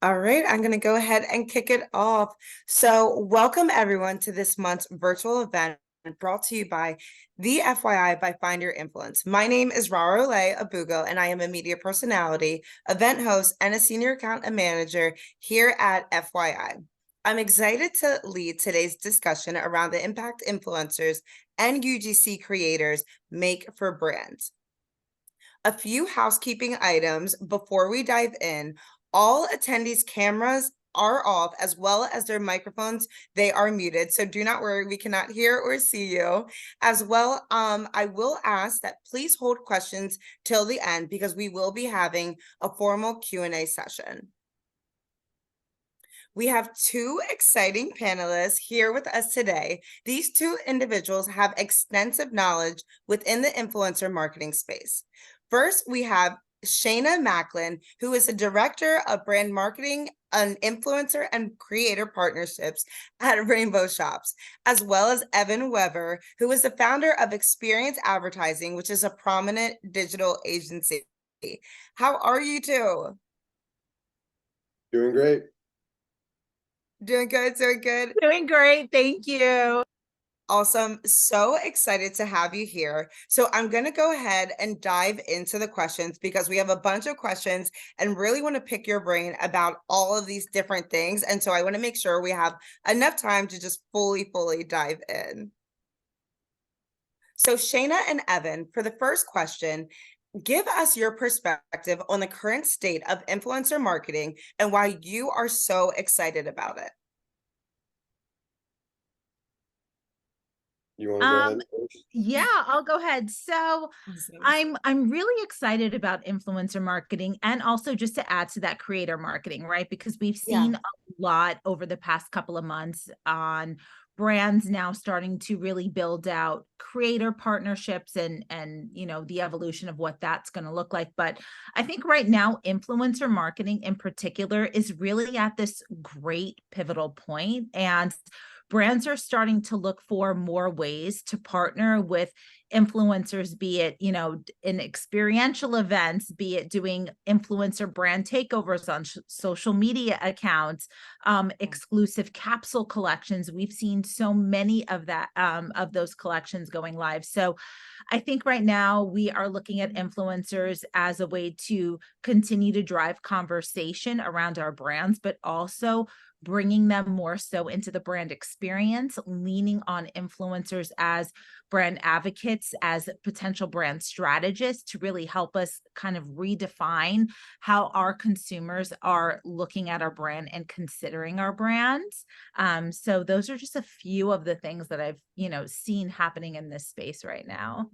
All right, I'm going to go ahead and kick it off. So, welcome everyone to this month's virtual event brought to you by the FYI by Find Your Influence. My name is Raro Lae Abugo, and I am a media personality, event host, and a senior account manager here at FYI. I'm excited to lead today's discussion around the impact influencers and UGC creators make for brands. A few housekeeping items before we dive in. All attendees' cameras are off as well as their microphones. They are muted, so do not worry, we cannot hear or see you. As well, I will ask that please hold questions till the end because we will be having a formal Q&A session. We have two exciting panelists here with us today. These two individuals have extensive knowledge within the influencer marketing space. First, we have Shayna Macklin, who is a director of brand marketing and influencer and creator partnerships at Rainbow Shops, as well as Evan Weber, who is the founder of Experience Advertising, which is a prominent digital agency. How are you two? Doing great. Doing good, doing good. Doing great. Thank you. Awesome. So excited to have you here. So I'm going to go ahead and dive into the questions because we have a bunch of questions and really want to pick your brain about all of these different things. And so I want to make sure we have enough time to just fully dive in. So Shayna and Evan, for the first question, give us your perspective on the current state of influencer marketing and why you are so excited about it. You want to go ahead first? Yeah, I'll go ahead. So I'm really excited about influencer marketing and also just to add to that creator marketing, right? Because we've seen a lot over the past couple of months on brands now starting to really build out creator partnerships and the evolution of what that's going to look like. But I think right now influencer marketing in particular is really at this great pivotal point, and brands are starting to look for more ways to partner with influencers, be it, in experiential events, be it doing influencer brand takeovers on social media accounts, exclusive capsule collections. We've seen so many of that, of those collections going live. So I think right now we are looking at influencers as a way to continue to drive conversation around our brands, but also bringing them more so into the brand experience, leaning on influencers as brand advocates, as potential brand strategists to really help us kind of redefine how our consumers are looking at our brand and considering our brands. So those are just a few of the things that I've, seen happening in this space right now.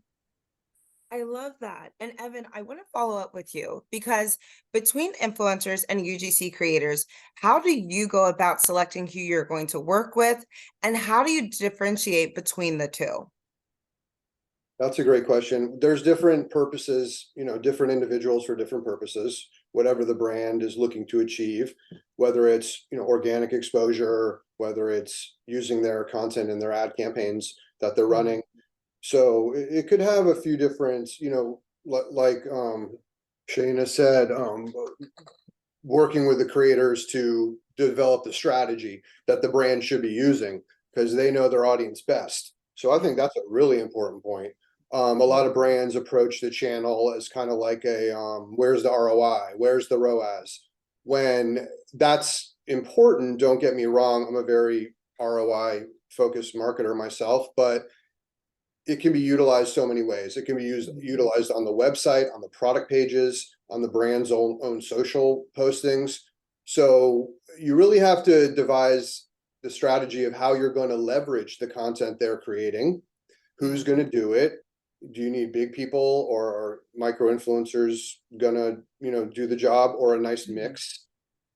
I love that. And Evan, I want to follow up with you because between influencers and UGC creators, how do you go about selecting who you're going to work with? And how do you differentiate between the two? That's a great question. There's different purposes, different individuals for different purposes, whatever the brand is looking to achieve, whether it's, organic exposure, whether it's using their content in their ad campaigns that they're running. So it could have a few different, like Shayna said, working with the creators to develop the strategy that the brand should be using because they know their audience best. So I think that's a really important point. A lot of brands approach the channel as kind of like a where's the ROI, where's the ROAS? When that's important, don't get me wrong, I'm a very ROI focused marketer myself, but it can be utilized so many ways. It can be utilized on the website, on the product pages, on the brand's own social postings. So you really have to devise the strategy of how you're going to leverage the content they're creating, who's going to do it. Do you need big people or are micro influencers gonna, do the job, or a nice mix?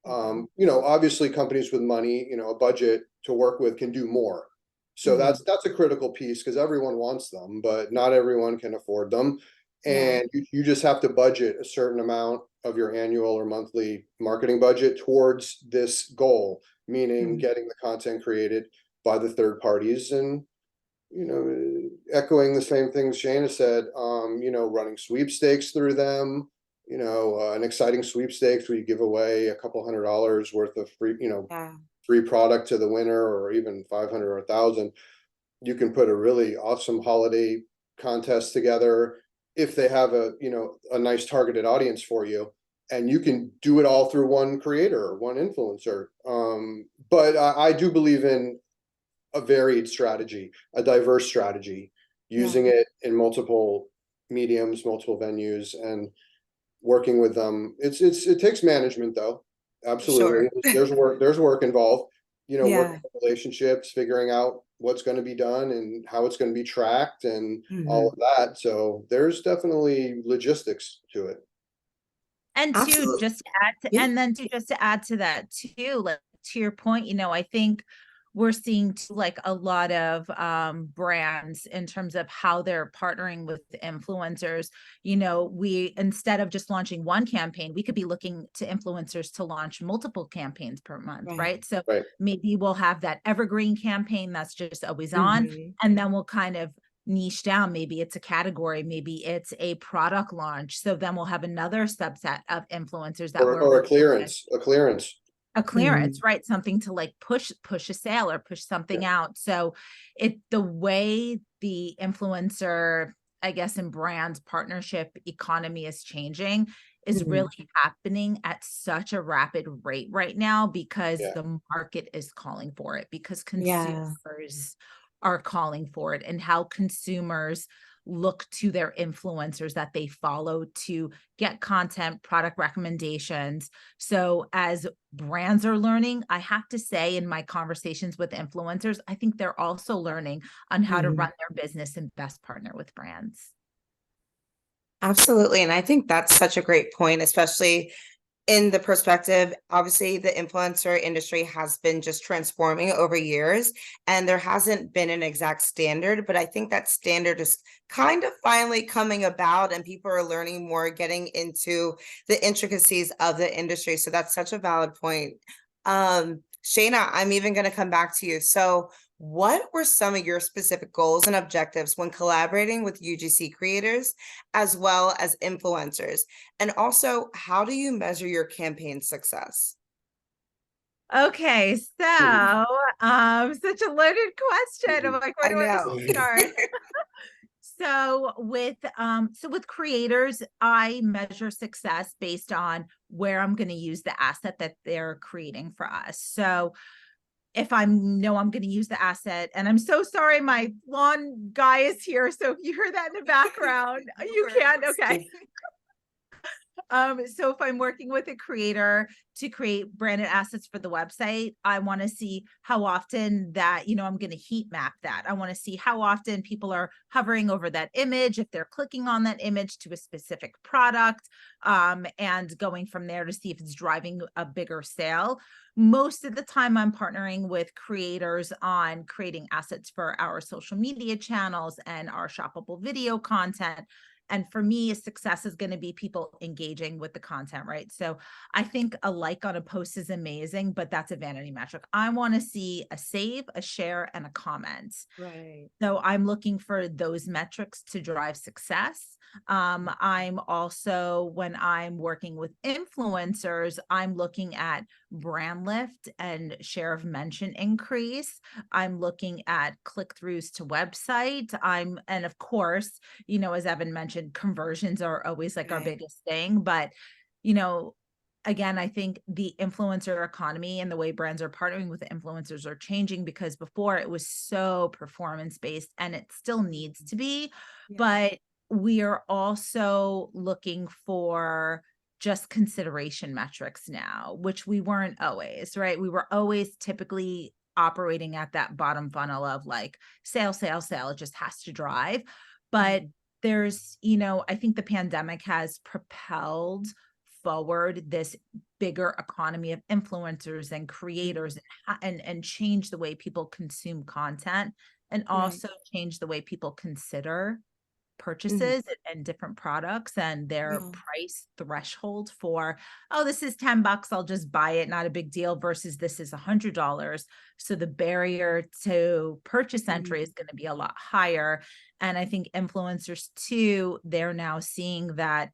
Obviously companies with money, a budget to work with can do more. So that's a critical piece because everyone wants them, but not everyone can afford them. And you just have to budget a certain amount of your annual or monthly marketing budget towards this goal, meaning getting the content created by the third parties and, echoing the same things Shayna said, running sweepstakes through them, an exciting sweepstakes where you give away a couple $100 worth of free, Yeah, free product to the winner, or even 500 or 1,000. You can put a really awesome holiday contest together if they have a nice targeted audience for you, and you can do it all through one creator or one influencer. But I do believe in a varied strategy, a diverse strategy, yeah, using it in multiple mediums, multiple venues, and working with them. It takes management though. Absolutely. sure. There's work involved, working Yeah. with relationships, figuring out what's going to be done and how it's going to be tracked and all Mhm. of that. So there's definitely logistics to it. And to Absolutely. just to add to, Yeah. and then to just to add to that too, like to your point, I think we're seeing too, like a lot of brands in terms of how they're partnering with influencers. We, instead of just launching one campaign, we could be looking to influencers to launch multiple campaigns per month, Right. right? So Right. maybe we'll have that evergreen campaign that's just always on, Mhm. and then we'll kind of niche down. Maybe it's a category, maybe it's a product launch. So then we'll have another subset of influencers that we're Or a working with. clearance. A clearance, Mhm. right? Something to like push a sale or push Yeah. something out. So the way the influencer, I guess, and brand partnership economy is changing is Mhm. really happening at such a rapid rate right now, because Yeah. the market is calling for it, because Yeah. consumers are calling for it, and how consumers look to their influencers that they follow to get content, product recommendations. So as brands are learning, I have to say, in my conversations with influencers, I think they're also learning on how to Mhm. run their business and best partner with brands. Absolutely. And I think that's such a great point, especially in the perspective, obviously, the influencer industry has been just transforming over years, and there hasn't been an exact standard, but I think that standard is kind of finally coming about, and people are learning more, getting into the intricacies of the industry. So that's such a valid point. Shayna, I'm even going to come back to you. So what were some of your specific goals and objectives when collaborating with UGC creators as well as influencers? And also, how do you measure your campaign success? Okay, so such a loaded question. I'm like, where I do I know. start? So with creators, I measure success based on where I'm going to use the asset that they're creating for us. So if I know I'm going to use the asset, and I'm so sorry, my lawn guy is here. So if you hear that in the background, No you can. worries. Okay. So if I'm working with a creator to create branded assets for the website, I want to see how often that, I'm going to heat map that. I want to see how often people are hovering over that image, if they're clicking on that image to a specific product, and going from there to see if it's driving a bigger sale. Most of the time, I'm partnering with creators on creating assets for our social media channels and our shoppable video content. And for me, success is going to be people engaging with the content, right? So I think a like on a post is amazing, but that's a vanity metric. I want to see a save, a share, and a comment. Right. So I'm looking for those metrics to drive success. I'm also, when I'm working with influencers, I'm looking at brand lift and share of mention increase. I'm looking at click-throughs to website. And of course, as Evan mentioned, conversions are always like our Right. biggest thing. But, you know, again, I think the influencer economy and the way brands are partnering with influencers are changing, because before it was so performance based, and it still needs to be, Yeah. but we are also looking for just consideration metrics now, which we weren't always, right? We were always typically operating at that bottom funnel of like sale, sale, sale. It just has to drive. But Mhm. there's, I think the pandemic has propelled forward this bigger economy of influencers and creators, and change the way people consume content, and Right. also change the way people consider Mhm. purchases and different products and their Yeah. price threshold for, oh, this is $10, I'll just buy it, not a big deal, versus this is $100. So the barrier to purchase entry is Mhm. going to be a lot higher. And I think influencers too, they're now seeing that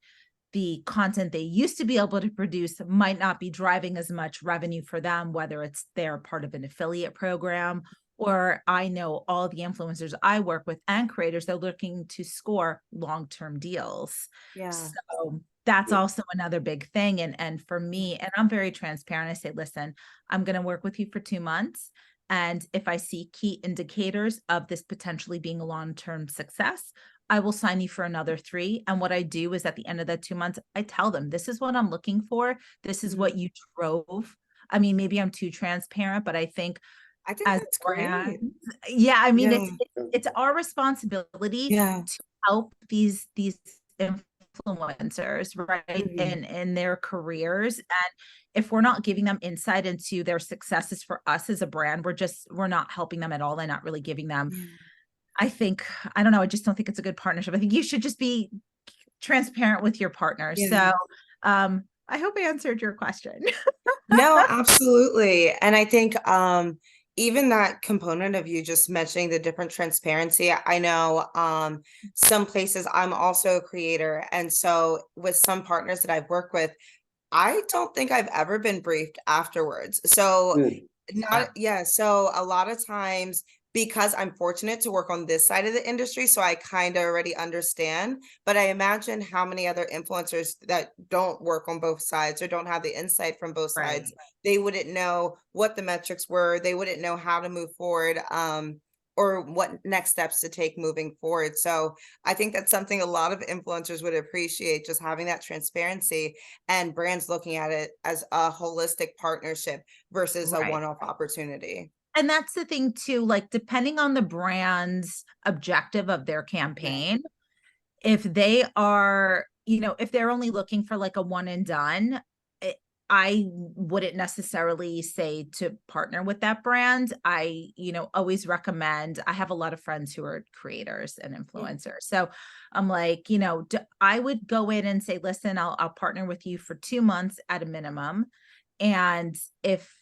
the content they used to be able to produce might not be driving as much revenue for them, whether it's they're part of an affiliate program, or I know all the influencers I work with and creators, they're looking to score long-term deals. Yeah. So that's also another big thing. And for me, and I'm very transparent, I say, listen, I'm going to work with you for 2 months. And if I see key indicators of this potentially being a long-term success, I will sign you for another 3. And what I do is at the end of that 2 months, I tell them, this is what I'm looking for. This is what you drove. I mean, maybe I'm too transparent, but I think as that's great. yeah, I mean, it's our responsibility to help these influencers, right, in their careers. And if we're not giving them insight into their successes for us as a brand, we're not helping them at all. They're not really giving them, I don't know, I just don't think it's a good partnership. I think you should just be transparent with your partners. So I hope I answered your question. No, absolutely. And I think even that component of you just mentioning the different transparency, I know some places, I'm also a creator. And so with some partners that I've worked with, I don't think I've ever been briefed afterwards. So so a lot of times, because I'm fortunate to work on this side of the industry, so I kind of already understand, but I imagine how many other influencers that don't work on both sides or don't have the insight from both sides, they wouldn't know what the metrics were, they wouldn't know how to move forward, or what next steps to take moving forward. So I think that's something a lot of influencers would appreciate, just having that transparency and brands looking at it as a holistic partnership versus a one-off opportunity. And that's the thing too, like, depending on the brand's objective of their campaign, if they are, if they're only looking for like a one and done, I wouldn't necessarily say to partner with that brand. I, always recommend, I have a lot of friends who are creators and influencers. So I'm like, I would go in and say, listen, I'll partner with you for 2 months at a minimum. And if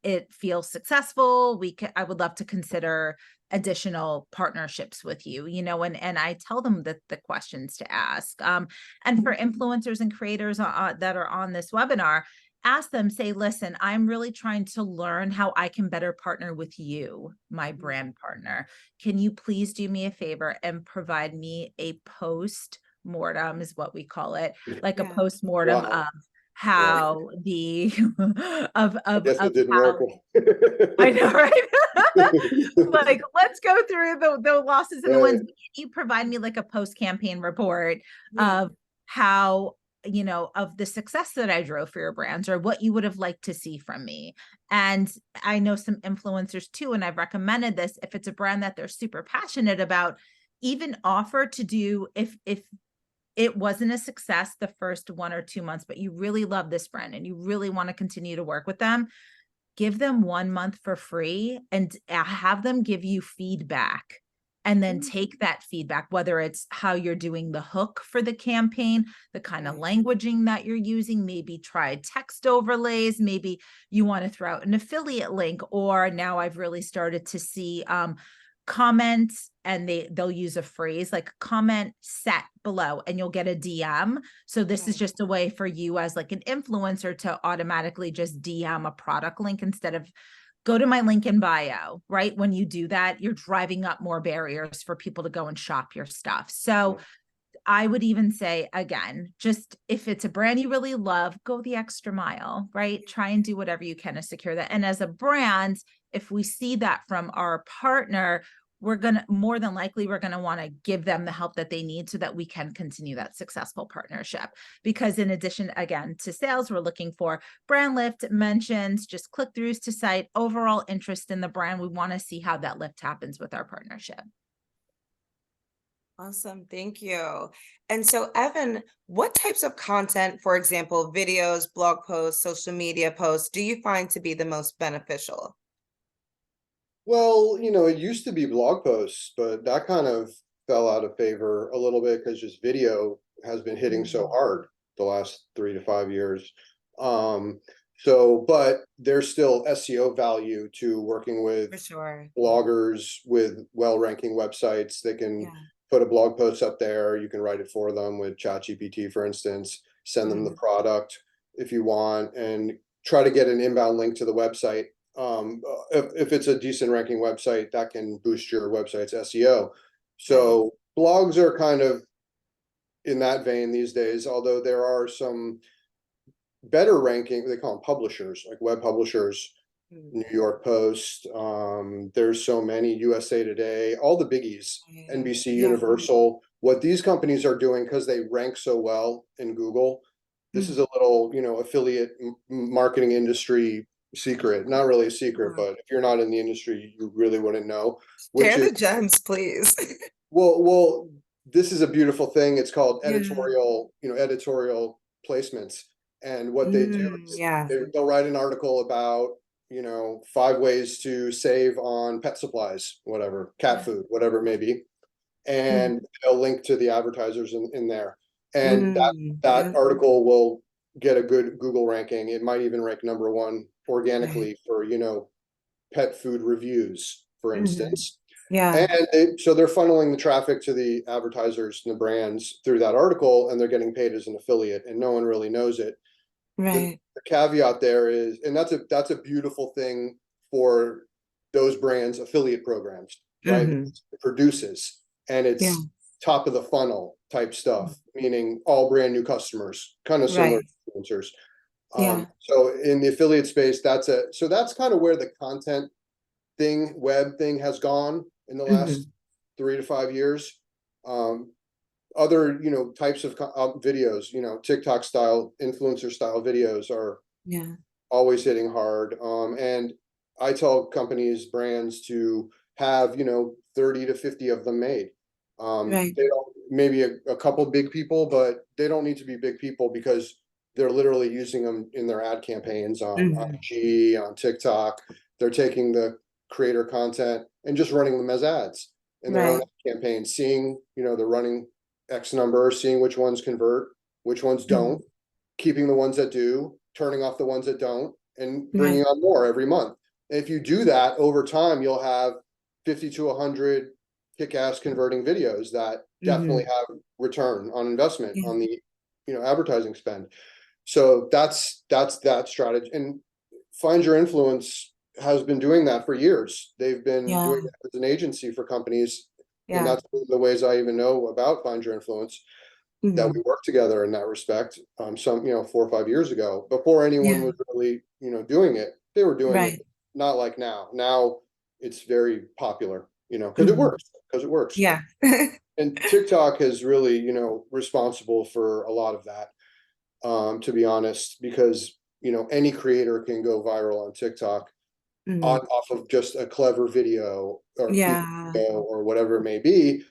it feels successful, I would love to consider additional partnerships with you, and I tell them the questions to ask. And for influencers and creators that are on this webinar, ask them, say, listen, I'm really trying to learn how I can better partner with you, my brand partner. Can you please do me a favor and provide me a post-mortem, is what we call it, like a post-mortem of how the I guess it didn't work. I know, right? Like, let's go through the losses and the wins. Can you provide me like a post-campaign report of how, of the success that I drove for your brands, or what you would have liked to see from me? And I know some influencers too, and I've recommended this, if it's a brand that they're super passionate about, even offer to do, if it wasn't a success the first 1 or 2 months, but you really love this brand and you really want to continue to work with them, give them 1 month for free and have them give you feedback, and then take that feedback, whether it's how you're doing the hook for the campaign, the kind of languaging that you're using, maybe try text overlays, maybe you want to throw out an affiliate link, or now I've really started to see comments, and they'll use a phrase like comment set below and you'll get a DM. So this is just a way for you as like an influencer to automatically just DM a product link instead of go to my link in bio, right? When you do that, you're driving up more barriers for people to go and shop your stuff. So I would even say, again, just if it's a brand you really love, go the extra mile, right? Try and do whatever you can to secure that. And as a brand, if we see that from our partner, more than likely, we're going to want to give them the help that they need so that we can continue that successful partnership. Because in addition, again, to sales, we're looking for brand lift, mentions, just click-throughs to site, overall interest in the brand. We want to see how that lift happens with our partnership. Awesome. Thank you. And so, Evan, what types of content, for example, videos, blog posts, social media posts, do you find to be the most beneficial? Well, it used to be blog posts, but that kind of fell out of favor a little bit because just video has been hitting so hard the last 3 to 5 years. But there's still SEO value to working with bloggers with well-ranking websites that can put a blog post up there. You can write it for them with ChatGPT, for instance, send them the product if you want, and try to get an inbound link to the website. If it's a decent ranking website, that can boost your website's SEO. So blogs are kind of in that vein these days, although there are some better ranking, they call them publishers, like web publishers, New York Post, there's so many, USA Today, all the biggies, NBC Universal. What these companies are doing, because they rank so well in Google, this is a little, affiliate marketing industry secret. Not really a secret, but if you're not in the industry, you really wouldn't know. Share the gems, please. Well, this is a beautiful thing. It's called editorial, editorial placements. And what they do is they'll write an article about, 5 ways to save on pet supplies, whatever, cat food, whatever it may be. And they'll link to the advertisers in there. And that article will get a good Google ranking. It might even rank #1 organically for, pet food reviews, for instance. And so they're funneling the traffic to the advertisers and the brands through that article, and they're getting paid as an affiliate, and no one really knows it. The caveat there is, and that's a beautiful thing for those brands' affiliate programs, right? It produces, and it's top of the funnel type stuff, meaning all brand new customers, kind of similar to influencers. So in the affiliate space, that's kind of where the content thing, web thing has gone in the last 3 to 5 years. Other, types of videos, TikTok style, influencer style videos are always hitting hard. And I tell companies, brands to have, 30 to 50 of them made. They don't, maybe a couple big people, but they don't need to be big people, because they're literally using them in their ad campaigns on IG, on TikTok. They're taking the creator content and just running them as ads in their own campaign, seeing, they're running X number, seeing which ones convert, which ones don't, keeping the ones that do, turning off the ones that don't, and bringing on more every month. And if you do that over time, you'll have 50 to 100 kick-ass converting videos that definitely have return on investment on the, advertising spend. So that's that strategy. And Find Your Influence has been doing that for years. They've been doing that as an agency for companies. And that's one of the ways I even know about Find Your Influence, that we work together in that respect. Some, 4 or 5 years ago, before anyone was really, doing it, they were doing it, not like now. Now it's very popular, because it works. And TikTok is really, responsible for a lot of that, to be honest, because, any creator can go viral on TikTok off of just a clever video or video or whatever it may be.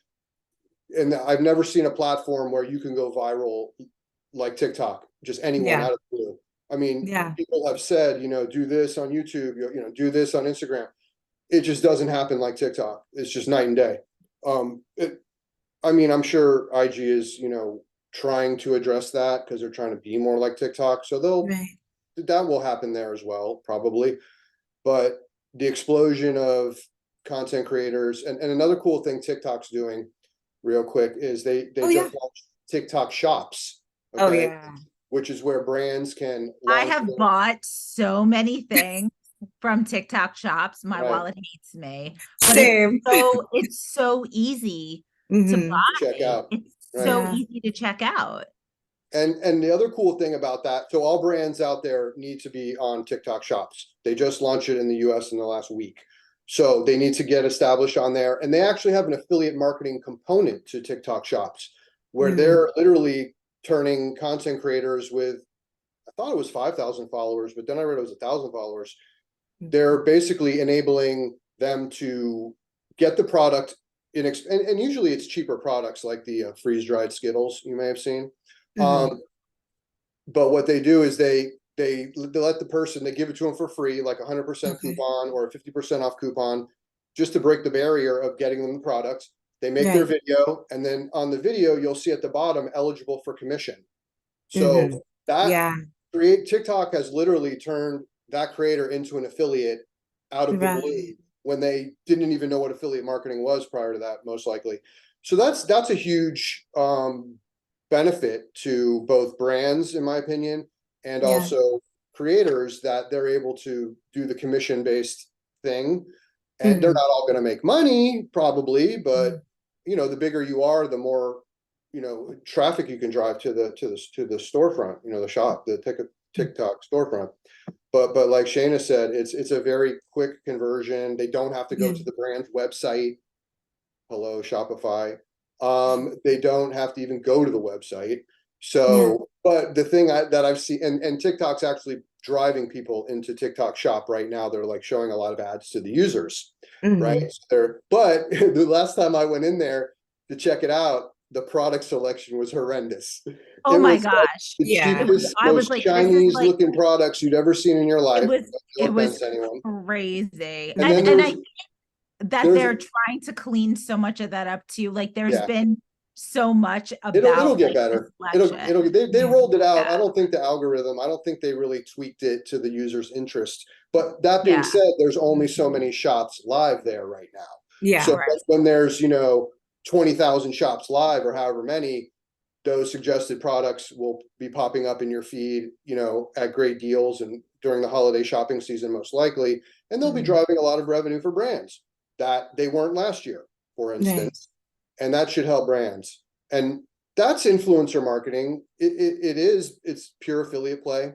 And I've never seen a platform where you can go viral like TikTok, just anyone out of the blue. I mean, people have said, do this on YouTube, do this on Instagram. It just doesn't happen like TikTok. It's just night and day. I'm sure IG is, trying to address that, because they're trying to be more like TikTok. So that will happen there as well, probably. But the explosion of content creators, and another cool thing TikTok's doing real quick is they just launched TikTok shops. Which is where brands can I have bought so many things from TikTok shops. My wallet hates me. But Same. It's so easy to buy. Check out. It's so easy to check out. And the other cool thing about that, so all brands out there need to be on TikTok shops. They just launched it in the US in the last week. So they need to get established on there. And they actually have an affiliate marketing component to TikTok shops, where they're literally turning content creators with, I thought it was 5,000 followers, but then I read it was 1,000 followers. They're basically enabling them to get the product and usually it's cheaper products, like the freeze-dried Skittles you may have seen. But what they do is they let the person, they give it to them for free, like 100% coupon or a 50% off coupon, just to break the barrier of getting them the product. They make their video, and then on the video, you'll see at the bottom, eligible for commission. So TikTok has literally turned that creator into an affiliate out of the blue, when they didn't even know what affiliate marketing was prior to that, most likely. So that's a huge benefit to both brands, in my opinion, and also creators, that they're able to do the commission-based thing. And they're not all going to make money, probably, but the bigger you are, the more traffic you can drive to the storefront, the shop, the TikTok storefront. But like Shayna said, it's a very quick conversion. They don't have to go to the brand's website. Hello, Shopify. They don't have to even go to the website. So, but the thing that I've seen, and TikTok's actually driving people into TikTok Shop right now. They're like showing a lot of ads to the users, right? But the last time I went in there to check it out, the product selection was horrendous. Oh my gosh. The cheapest, most Chinese looking products you'd ever seen in your life. It was crazy. And I think that they're trying to clean so much of that up too. Like there's been so much about it'll get better. They rolled it out. I don't think the algorithm, I don't think they really tweaked it to the user's interest. But that being said, there's only so many shops live there right now. So when there's 20,000 shops live, or however many, those suggested products will be popping up in your feed, at great deals and during the holiday shopping season, most likely. And they'll be driving a lot of revenue for brands that they weren't last year, for instance. And that should help brands. And that's influencer marketing. It's pure affiliate play.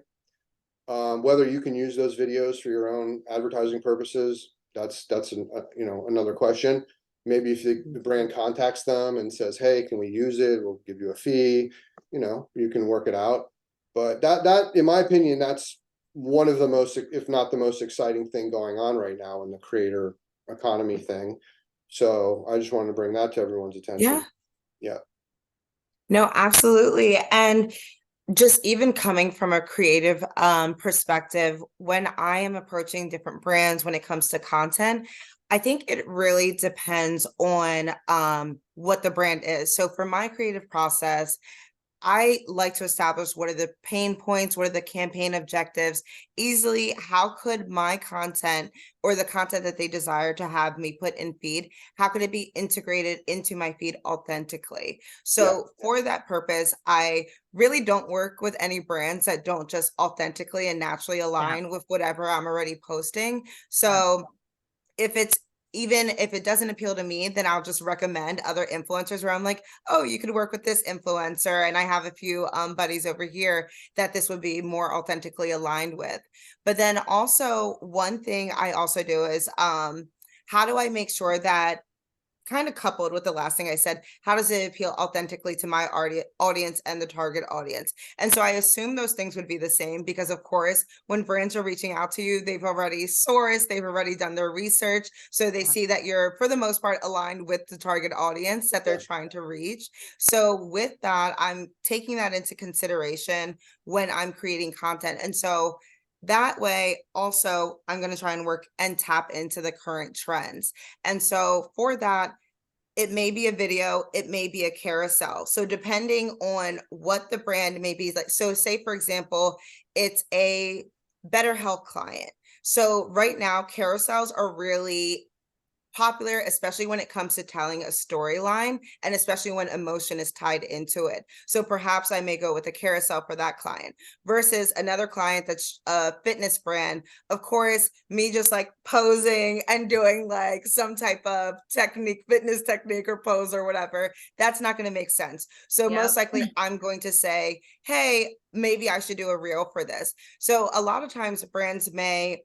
Whether you can use those videos for your own advertising purposes, that's another question. Maybe if the brand contacts them and says, hey, can we use it? We'll give you a fee, you can work it out. But that, in my opinion, that's one of the most, if not the most exciting thing going on right now in the creator economy thing. So I just wanted to bring that to everyone's attention. Yeah. No, absolutely. And just even coming from a creative perspective, when I am approaching different brands when it comes to content, I think it really depends on what the brand is. So for my creative process, I like to establish what are the pain points, what are the campaign objectives, easily how could my content or the content that they desire to have me put in feed, how could it be integrated into my feed authentically? So for that purpose, I really don't work with any brands that don't just authentically and naturally align with whatever I'm already posting. So even if it doesn't appeal to me, then I'll just recommend other influencers where I'm like, oh, you could work with this influencer. And I have a few buddies over here that this would be more authentically aligned with. But then also one thing I also do is how do I make sure that, kind of coupled with the last thing I said, how does it appeal authentically to my audience and the target audience? And so I assume those things would be the same because, of course, when brands are reaching out to you, they've already sourced, they've already done their research. So they see that you're, for the most part, aligned with the target audience that they're trying to reach. So with that, I'm taking that into consideration when I'm creating content. And so that way, also, I'm going to try and work and tap into the current trends. And so for that, it may be a video, it may be a carousel. So depending on what the brand may be like, so say, for example, it's a better health client. So right now, carousels are really popular, especially when it comes to telling a storyline and especially when emotion is tied into it. So perhaps I may go with a carousel for that client versus another client that's a fitness brand. Of course, me just like posing and doing like some type of technique, fitness technique or pose or whatever, that's not going to make sense. So most likely I'm going to say, hey, maybe I should do a reel for this. So a lot of times brands may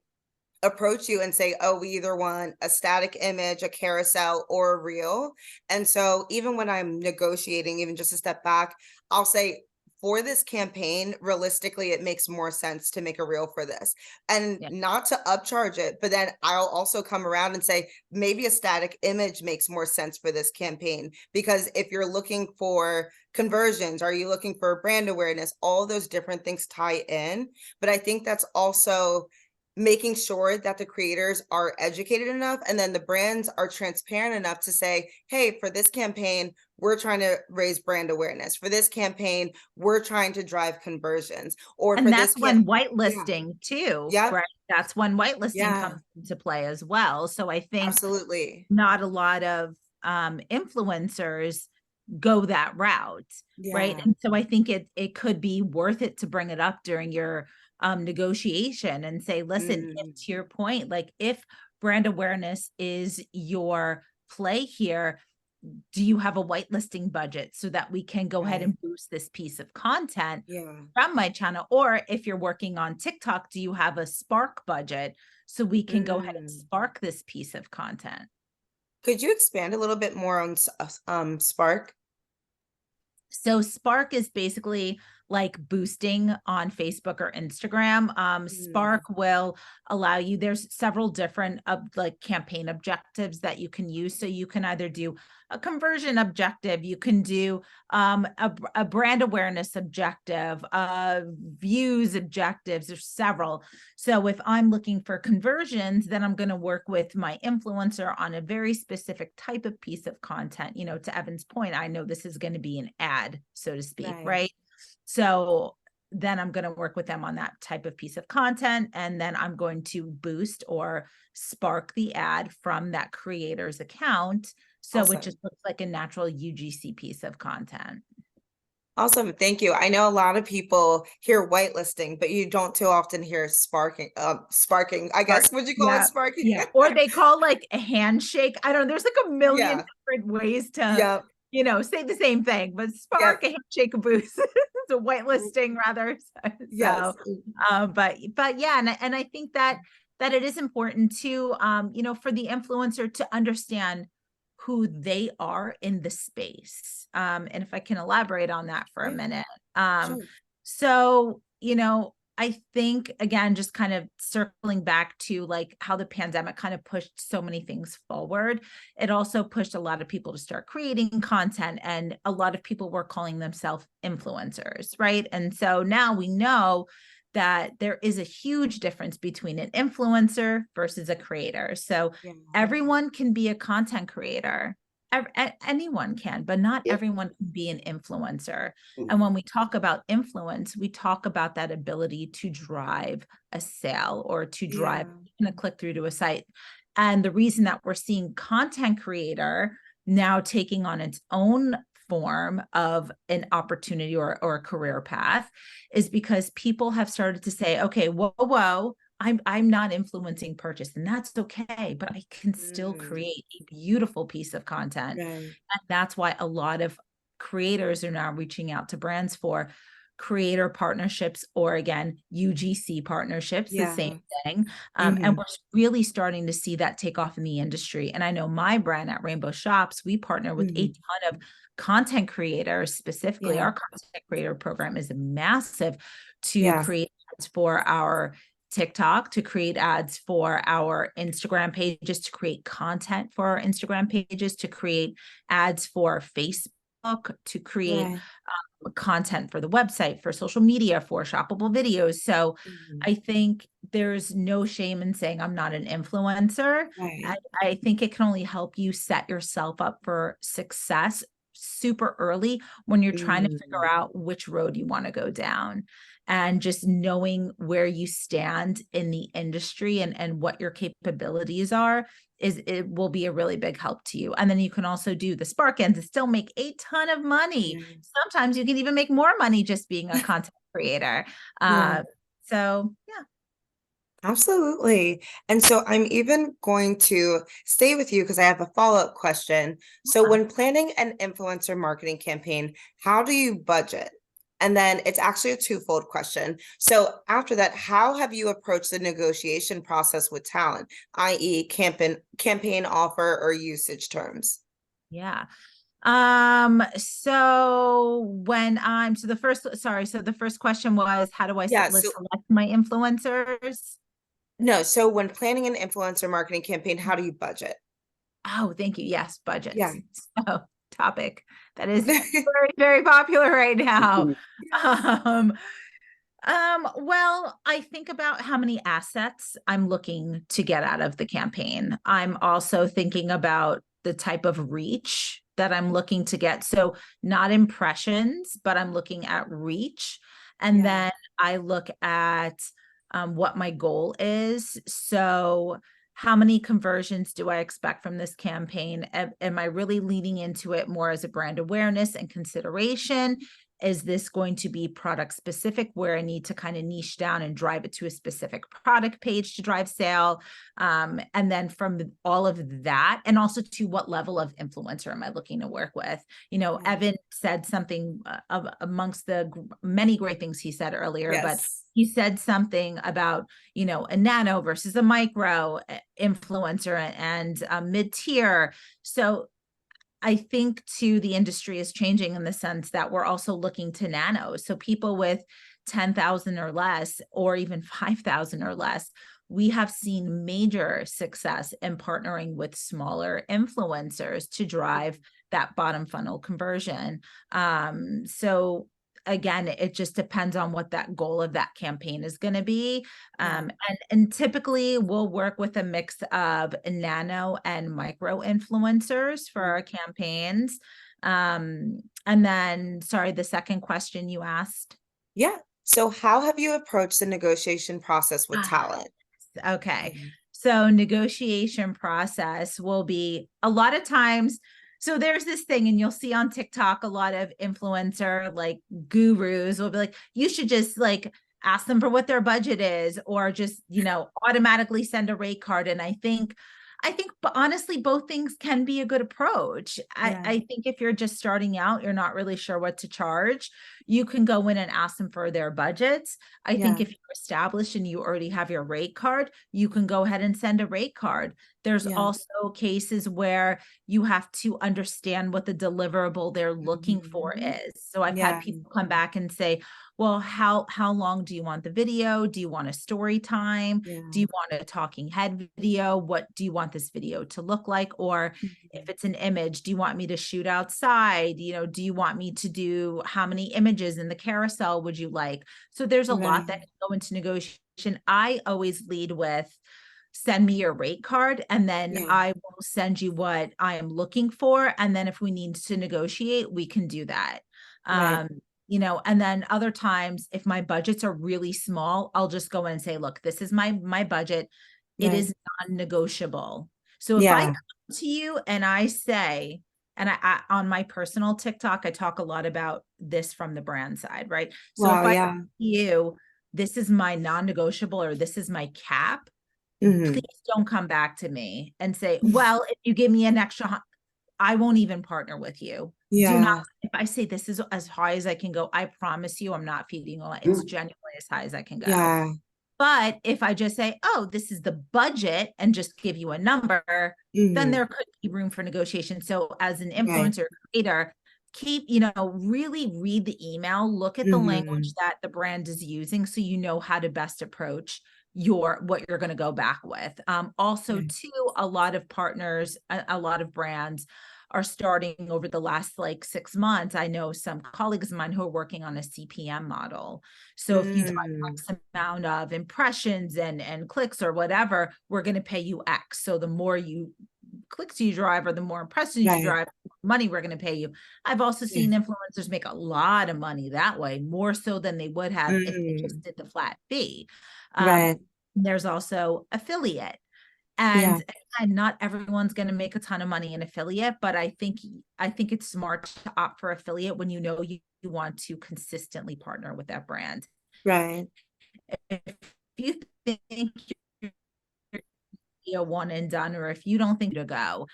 approach you and say, oh, we either want a static image, a carousel, or a reel. And so even when I'm negotiating, even just a step back, I'll say, for this campaign, realistically, it makes more sense to make a reel for this and not to upcharge it. But then I'll also come around and say, maybe a static image makes more sense for this campaign, because if you're looking for conversions, are you looking for brand awareness, all those different things tie in. But I think that's also making sure that the creators are educated enough and then the brands are transparent enough to say, hey, for this campaign, we're trying to raise brand awareness. For this campaign, we're trying to drive conversions. And that's when whitelisting too, right? That's when whitelisting comes into play as well. So I think absolutely not a lot of influencers go that route, right? Yeah. And so I think it could be worth it to bring it up during your negotiation and say, listen, if, to your point, like if brand awareness is your play here, do you have a whitelisting budget so that we can go ahead Right. and boost this piece of content Yeah. from my channel? Or if you're working on TikTok, do you have a Spark budget so we can go ahead and spark this piece of content? Could you expand a little bit more on Spark? So Spark is basically like boosting on Facebook or Instagram. Spark will allow you, there's several different like campaign objectives that you can use. So you can either do a conversion objective, you can do a brand awareness objective, views objectives, there's several. So if I'm looking for conversions, then I'm going to work with my influencer on a very specific type of piece of content. You know, to Evan's point, I know this is going to be an ad, so to speak, right? So then I'm going to work with them on that type of piece of content. And then I'm going to boost or spark the ad from that creator's account. So it just looks like a natural UGC piece of content. Awesome. Thank you. I know a lot of people hear whitelisting, but you don't too often hear sparking, I guess. Would you call it sparking? Yeah. Or they call like a handshake. I don't know. There's like a million different ways to, you know, say the same thing, but spark, a handshake, a boost. It's a whitelisting rather. So, but yeah. And I think that it is important to, you know, for the influencer to understand who they are in the space. And if I can elaborate on that for a minute. So, you know, I think, again, just kind of circling back to like how the pandemic kind of pushed so many things forward. It also pushed a lot of people to start creating content, and a lot of people were calling themselves influencers, right? And so now we know that there is a huge difference between an influencer versus a creator. So everyone can be a content creator. Anyone can, but not everyone can be an influencer. And when we talk about influence, we talk about that ability to drive a sale or to drive a click through to a site. And the reason that we're seeing content creator now taking on its own form of an opportunity or a career path is because people have started to say, okay, whoa, I'm not influencing purchase, and that's okay, but I can still create a beautiful piece of content. And that's why a lot of creators are now reaching out to brands for creator partnerships, or again, UGC partnerships, the same thing. And we're really starting to see that take off in the industry. And I know my brand at Rainbow Shops, we partner with a ton of content creators. Specifically, our content creator program is massive to create ads for our TikTok, to create ads for our Instagram pages, to create content for our Instagram pages, to create ads for Facebook, to create content for the website, for social media, for shoppable videos. So I think there's no shame in saying I'm not an influencer. I think it can only help you set yourself up for success super early when you're trying to figure out which road you want to go down. And just knowing where you stand in the industry and what your capabilities are, it will be a really big help to you. And then you can also do the Spark ends and still make a ton of money. Sometimes you can even make more money just being a content creator. So yeah. Absolutely. And so I'm even going to stay with you because I have a follow-up question. So when planning an influencer marketing campaign, how do you budget? And then it's actually a twofold question. So after that, how have you approached the negotiation process with talent, i.e. campaign offer or usage terms? Yeah. So when I'm, so the first question was, how do I select my influencers? No, so when planning an influencer marketing campaign, how do you budget? Oh, thank you. Yes, budgets. So topic that is very, very popular right now. Well, I think about how many assets I'm looking to get out of the campaign. I'm also thinking about the type of reach that I'm looking to get. So not impressions, but I'm looking at reach. And then I look at what my goal is. So how many conversions do I expect from this campaign? Am I really leaning into it more as a brand awareness and consideration? Is this going to be product specific where I need to kind of niche down and drive it to a specific product page to drive sale? And then from all of that, and also to what level of influencer am I looking to work with? You know, Evan said something amongst the many great things he said earlier, but he said something about, you know, a nano versus a micro influencer and mid-tier. So I think too, the industry is changing in the sense that we're also looking to nano. So people with 10,000 or less, or even 5,000 or less, we have seen major success in partnering with smaller influencers to drive that bottom funnel conversion. So again, it just depends on what that goal of that campaign is going to be. And typically we'll work with a mix of nano and micro influencers for our campaigns. And then, sorry, the second question you asked. Yeah. So how have you approached the negotiation process with talent? Okay. So negotiation process will be a lot of times. So there's this thing, and you'll see on TikTok, a lot of influencer like gurus will be like, you should just like ask them for what their budget is, or just, you know, automatically send a rate card. And I think, but honestly, both things can be a good approach. I think if you're just starting out, you're not really sure what to charge, you can go in and ask them for their budgets. I think if you're established and you already have your rate card, you can go ahead and send a rate card. There's also cases where you have to understand what the deliverable they're looking for is. So I've had people come back and say, well, how long do you want the video? Do you want a story time? Do you want a talking head video? What do you want this video to look like? Or if it's an image, do you want me to shoot outside? You know, do you want me to do, how many images in the carousel would you like? So there's a lot that can go into negotiation. I always lead with, send me your rate card, and then I will send you what I am looking for. And then if we need to negotiate, we can do that. You know, and then other times, if my budgets are really small, I'll just go in and say, look, this is my budget. It is non-negotiable. So if I come to you and I say, and I on my personal TikTok, I talk a lot about this from the brand side, right? So if I come to you, this is my non-negotiable, or this is my cap, please don't come back to me and say, well, if you give me an extra, I won't even partner with you. Do not, if I say this is as high as I can go, I promise you I'm not feeding on it. It's genuinely as high as I can go. But if I just say, oh, this is the budget, and just give you a number, then there could be room for negotiation. So as an influencer creator, keep, you know, really read the email, look at the language that the brand is using, so you know how to best approach what you're going to go back with. Also too, a lot of partners, a lot of brands are starting over the last like 6 months. I know some colleagues of mine who are working on a CPM model. So if you drive X amount of impressions and clicks or whatever, we're going to pay you X. So the more you clicks you drive, or the more impressions you drive, money we're going to pay you. I've also seen influencers make a lot of money that way, more so than they would have if they just did the flat fee. There's also affiliate. And not everyone's going to make a ton of money in affiliate, but I think it's smart to opt for affiliate when you know you want to consistently partner with that brand. If you think you're a one and done, or if you don't think to go,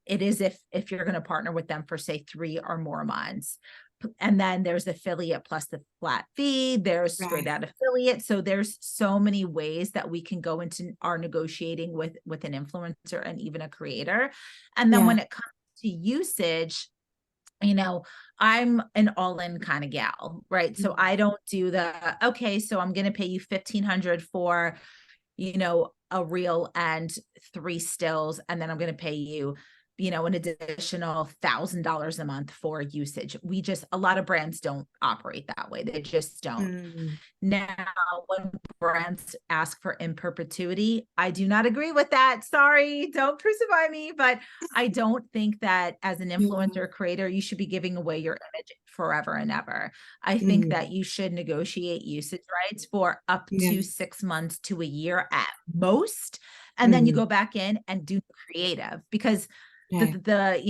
it is if you're going to partner with them for say 3 or more months. And then there's affiliate plus the flat fee, there's straight out affiliate. So there's so many ways that we can go into our negotiating with an influencer and even a creator. And then when it comes to usage, you know, I'm an all-in kind of gal, right? So I don't do the, okay, so I'm going to pay you $1,500 for, you know, a reel and 3 stills, and then I'm going to pay you an additional $1,000 a month for usage. A lot of brands don't operate that way. They just don't. Now, when brands ask for in perpetuity, I do not agree with that. Sorry, don't crucify me, but I don't think that as an influencer creator, you should be giving away your image forever and ever. I think that you should negotiate usage rights for up to 6 months to a year at most. And then you go back in and do creative, because the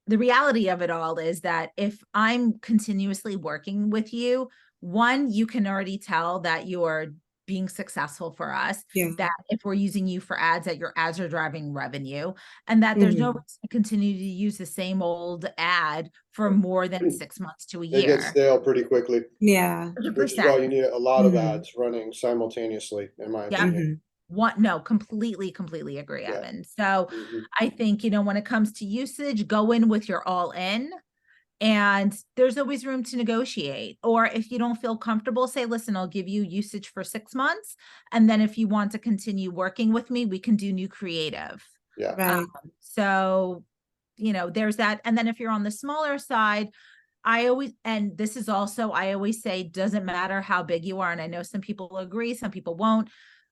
reality of it all is that if I'm continuously working with you, one, you can already tell that you're being successful for us, that if we're using you for ads, that your ads are driving revenue, and that there's no reason to continue to use the same old ad for more than 6 months to a It year. gets stale pretty quickly. Yeah. 100%. Which is why you need a lot of ads running simultaneously, in my opinion. No, completely agree, Evan. So I think, when it comes to usage, go in with your all in, and there's always room to negotiate. Or if you don't feel comfortable, say, listen, I'll give you usage for 6 months. And then if you want to continue working with me, we can do new creative. So, there's that. And then if you're on the smaller side, I always say, doesn't matter how big you are. And I know some people agree, some people won't.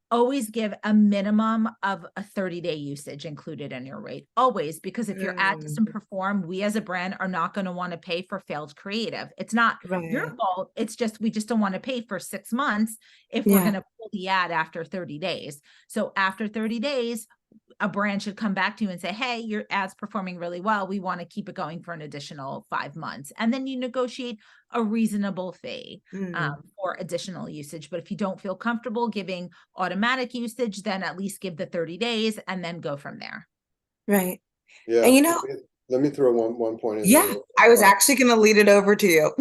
Always give a minimum of a 30-day usage included in your rate. Always, because if your ad doesn't perform, we as a brand are not going to want to pay for failed creative. It's not your fault. It's just, we just don't want to pay for 6 months if we're going to pull the ad after 30 days. So after 30 days, a brand should come back to you and say, hey, your ad's performing really well. We want to keep it going for an additional 5 months. And then you negotiate a reasonable fee for additional usage. But if you don't feel comfortable giving automatic usage, then at least give the 30 days and then go from there. Right. Yeah. And let me throw one point in. Yeah, I was actually going to lead it over to you.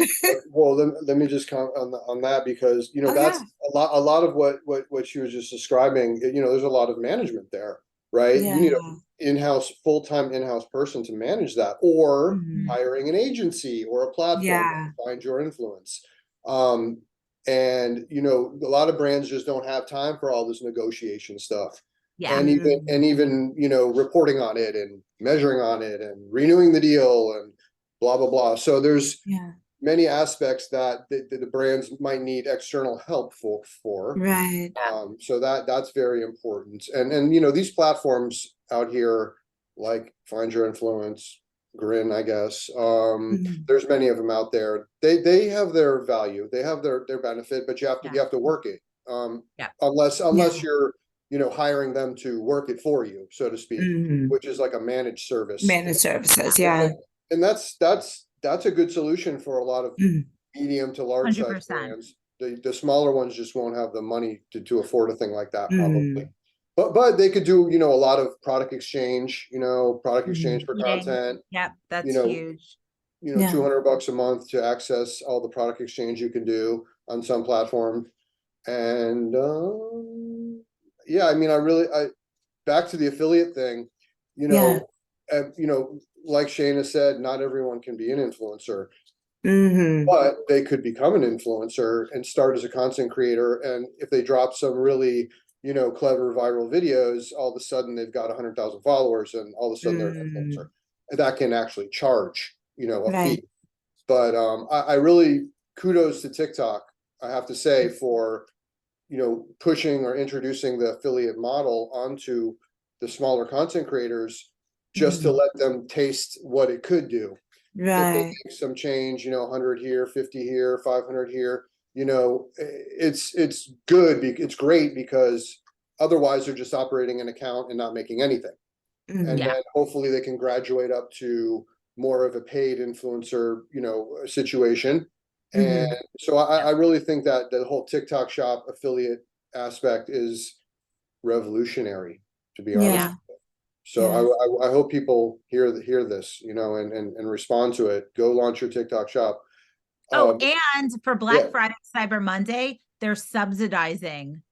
Well, let me just comment on that, because that's a lot of what she was just describing. There's a lot of management there, right? You need a full-time in-house person to manage that, or hiring an agency or a platform to find your influence. And a lot of brands just don't have time for all this negotiation stuff. And even reporting on it and measuring on it and renewing the deal and blah blah blah. So there's many aspects that the brands might need external help for. Right. So that's very important. And these platforms out here, like Find Your Influence, Grin, I guess. There's many of them out there. They have their value. They have their benefit, but you have to work it. Unless you're hiring them to work it for you, so to speak, which is like a managed service. Managed services, and that's a good solution for a lot of medium to large size brands. The smaller ones just won't have the money to afford a thing like that, probably. But they could do a lot of product exchange, for content. That's huge. $200 a month to access all the product exchange you can do on some platform. And I back to the affiliate thing, like Shayna said, not everyone can be an influencer, but they could become an influencer and start as a content creator. And if they drop some really, clever viral videos, all of a sudden they've got 100,000 followers, and all of a sudden they're an influencer. And that can actually charge, a fee. But I really kudos to TikTok, I have to say, for pushing or introducing the affiliate model onto the smaller content creators, just to let them taste what it could do. If they make some change, 100 here, 50 here, 500 here, it's good. It's great, because otherwise they're just operating an account and not making anything. And then hopefully they can graduate up to more of a paid influencer, situation. And so I really think that the whole TikTok shop affiliate aspect is revolutionary, to be honest. So I hope people hear this, and respond to it. Go launch your TikTok shop. And for Black Friday, Cyber Monday, they're subsidizing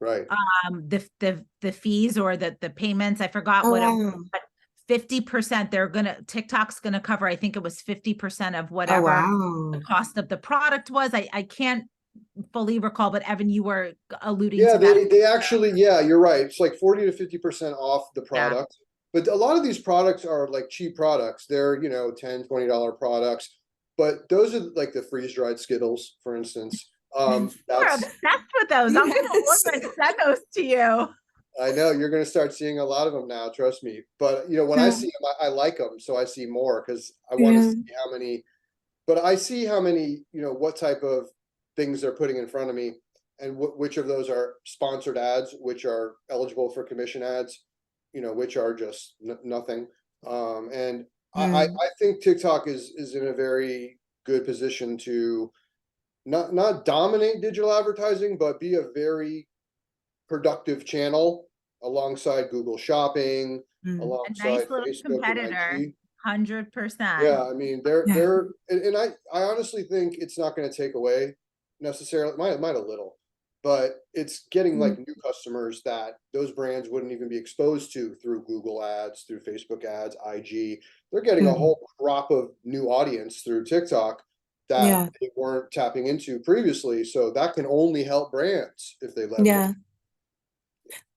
the fees or the payments. I forgot what it was, but 50%, TikTok's gonna cover, I think it was 50% of whatever the cost of the product was. I can't fully recall, but Evan, you were alluding Yeah, to that. they actually, yeah, you're right. It's like 40 to 50% off the Yeah. product. But a lot of these products are like cheap products. They're, $10, $20 products. But those are like the freeze-dried Skittles, for instance. You're That's obsessed with those. I'm gonna Yes. look and send those to you. I know you're going to start seeing a lot of them now, trust me. But when I see them, I like them, so I see more because I want to Yeah. see how many. But I see how many, what type of things they're putting in front of me, and which of those are sponsored ads, which are eligible for commission ads, which are just nothing. And I think TikTok is in a very good position to not dominate digital advertising, but be a very productive channel alongside Google Shopping, A alongside nice little Facebook and competitor, IG. 100%. Yeah, I mean, they're Yeah. they're and I honestly think it's not going to take away necessarily, might a little, but it's getting like new customers that those brands wouldn't even be exposed to through Google ads, through Facebook ads, IG. They're getting a whole crop of new audience through TikTok that Yeah. they weren't tapping into previously. So that can only help brands if they leverage. Yeah.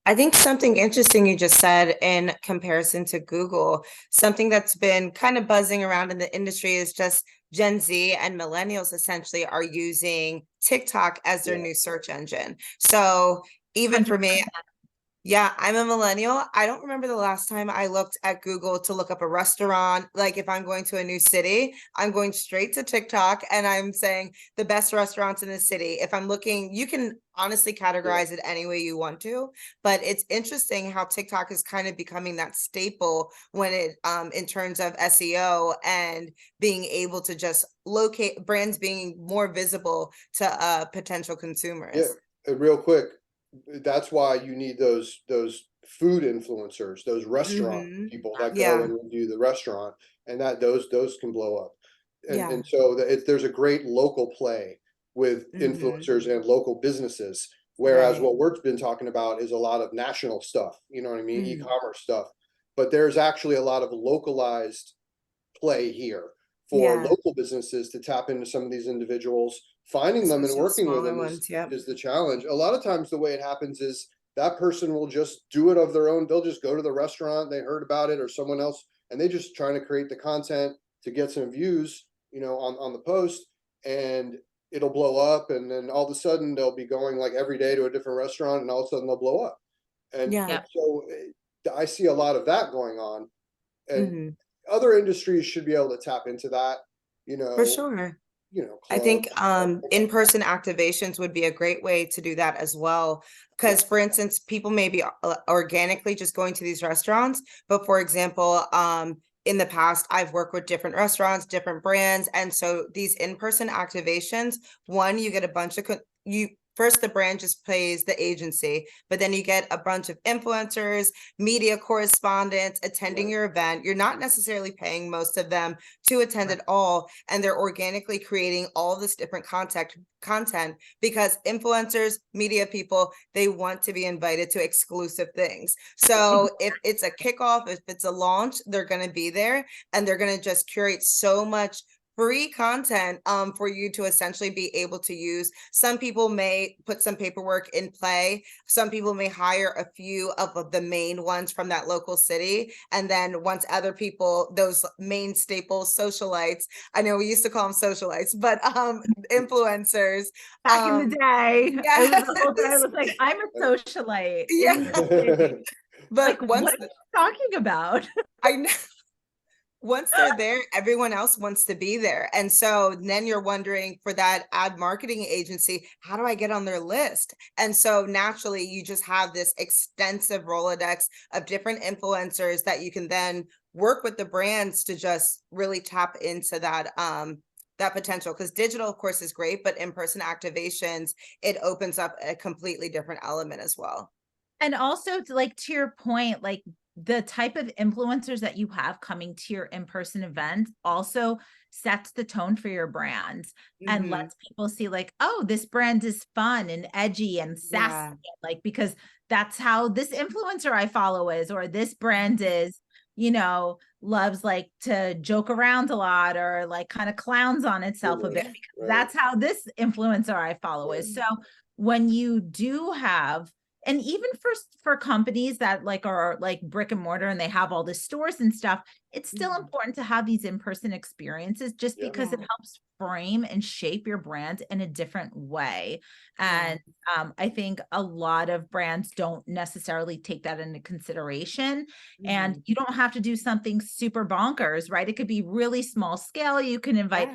I think something interesting you just said in comparison to Google, something that's been kind of buzzing around in the industry is just Gen Z and millennials essentially are using TikTok as their Yeah. new search engine. So even for me, 100%. yeah, I'm a millennial. I don't remember the last time I looked at Google to look up a restaurant. Like if I'm going to a new city, I'm going straight to TikTok and I'm saying the best restaurants in the city. If I'm looking, you can honestly categorize it any way you want to, but it's interesting how TikTok is kind of becoming that staple when it in terms of SEO and being able to just locate brands being more visible to potential consumers. Yeah, and real quick, that's why you need those food influencers, those restaurant people that go Yeah. and review the restaurant, and that those can blow up. Yeah. And so there's a great local play with influencers and local businesses. Whereas Right. what we've been talking about is a lot of national stuff, you know what I mean, Mhm. e-commerce stuff. But there's actually a lot of localized play here for Yeah. local businesses to tap into some of these individuals. Finding them and Especially the working with smaller them ones, yep. is the challenge. A lot of times the way it happens is that person will just do it of their own. They'll just go to the restaurant, they heard about it, or someone else, and they just trying to create the content to get some views, on the post, and it'll blow up, and then all of a sudden they'll be going like every day to a different restaurant, and all of a sudden they'll blow up. And Yeah. Yep. so I see a lot of that going on, and Mhm. other industries should be able to tap into that, For sure. I think clubs. in-person activations would be a great way to do that as well. Because for instance, people may be organically just going to these restaurants, but for example, in the past, I've worked with different restaurants, different brands, and so these in-person activations, one, you get a bunch of you first the brand just pays the agency, but then you get a bunch of influencers, media correspondents attending your event. You're not necessarily paying most of them to attend at all, and they're organically creating all this different content because influencers, media people, they want to be invited to exclusive things. So if it's a kickoff, if it's a launch, they're going to be there and they're going to just curate so much free content for you to essentially be able to use. Some people may put some paperwork in play. Some people may hire a few of the main ones from that local city. And then once other people, those main staples, socialites, I know we used to call them socialites, but influencers. Back in the day, Yes. it was the whole thing. I was like, I'm a socialite. Yeah. But Like, once what are you talking about? I know. Once they're there, everyone else wants to be there. And so then you're wondering for that ad marketing agency, how do I get on their list? And so naturally, you just have this extensive Rolodex of different influencers that you can then work with the brands to just really tap into that that potential. Because digital, of course, is great, but in-person activations, it opens up a completely different element as well. And also to your point, like the type of influencers that you have coming to your in-person event also sets the tone for your brand and lets people see like, oh, this brand is fun and edgy and sassy, like because that's how this influencer I follow is, or this brand is. loves like to joke around a lot or like kind of clowns on itself a bit, because that's how this influencer I follow is. So when you do have, and even for companies that like are like brick and mortar and they have all the stores and stuff, it's still important to have these in-person experiences, just because it helps frame and shape your brand in a different way. And I think a lot of brands don't necessarily take that into consideration. And you don't have to do something super bonkers, right? It could be really small scale. You can invite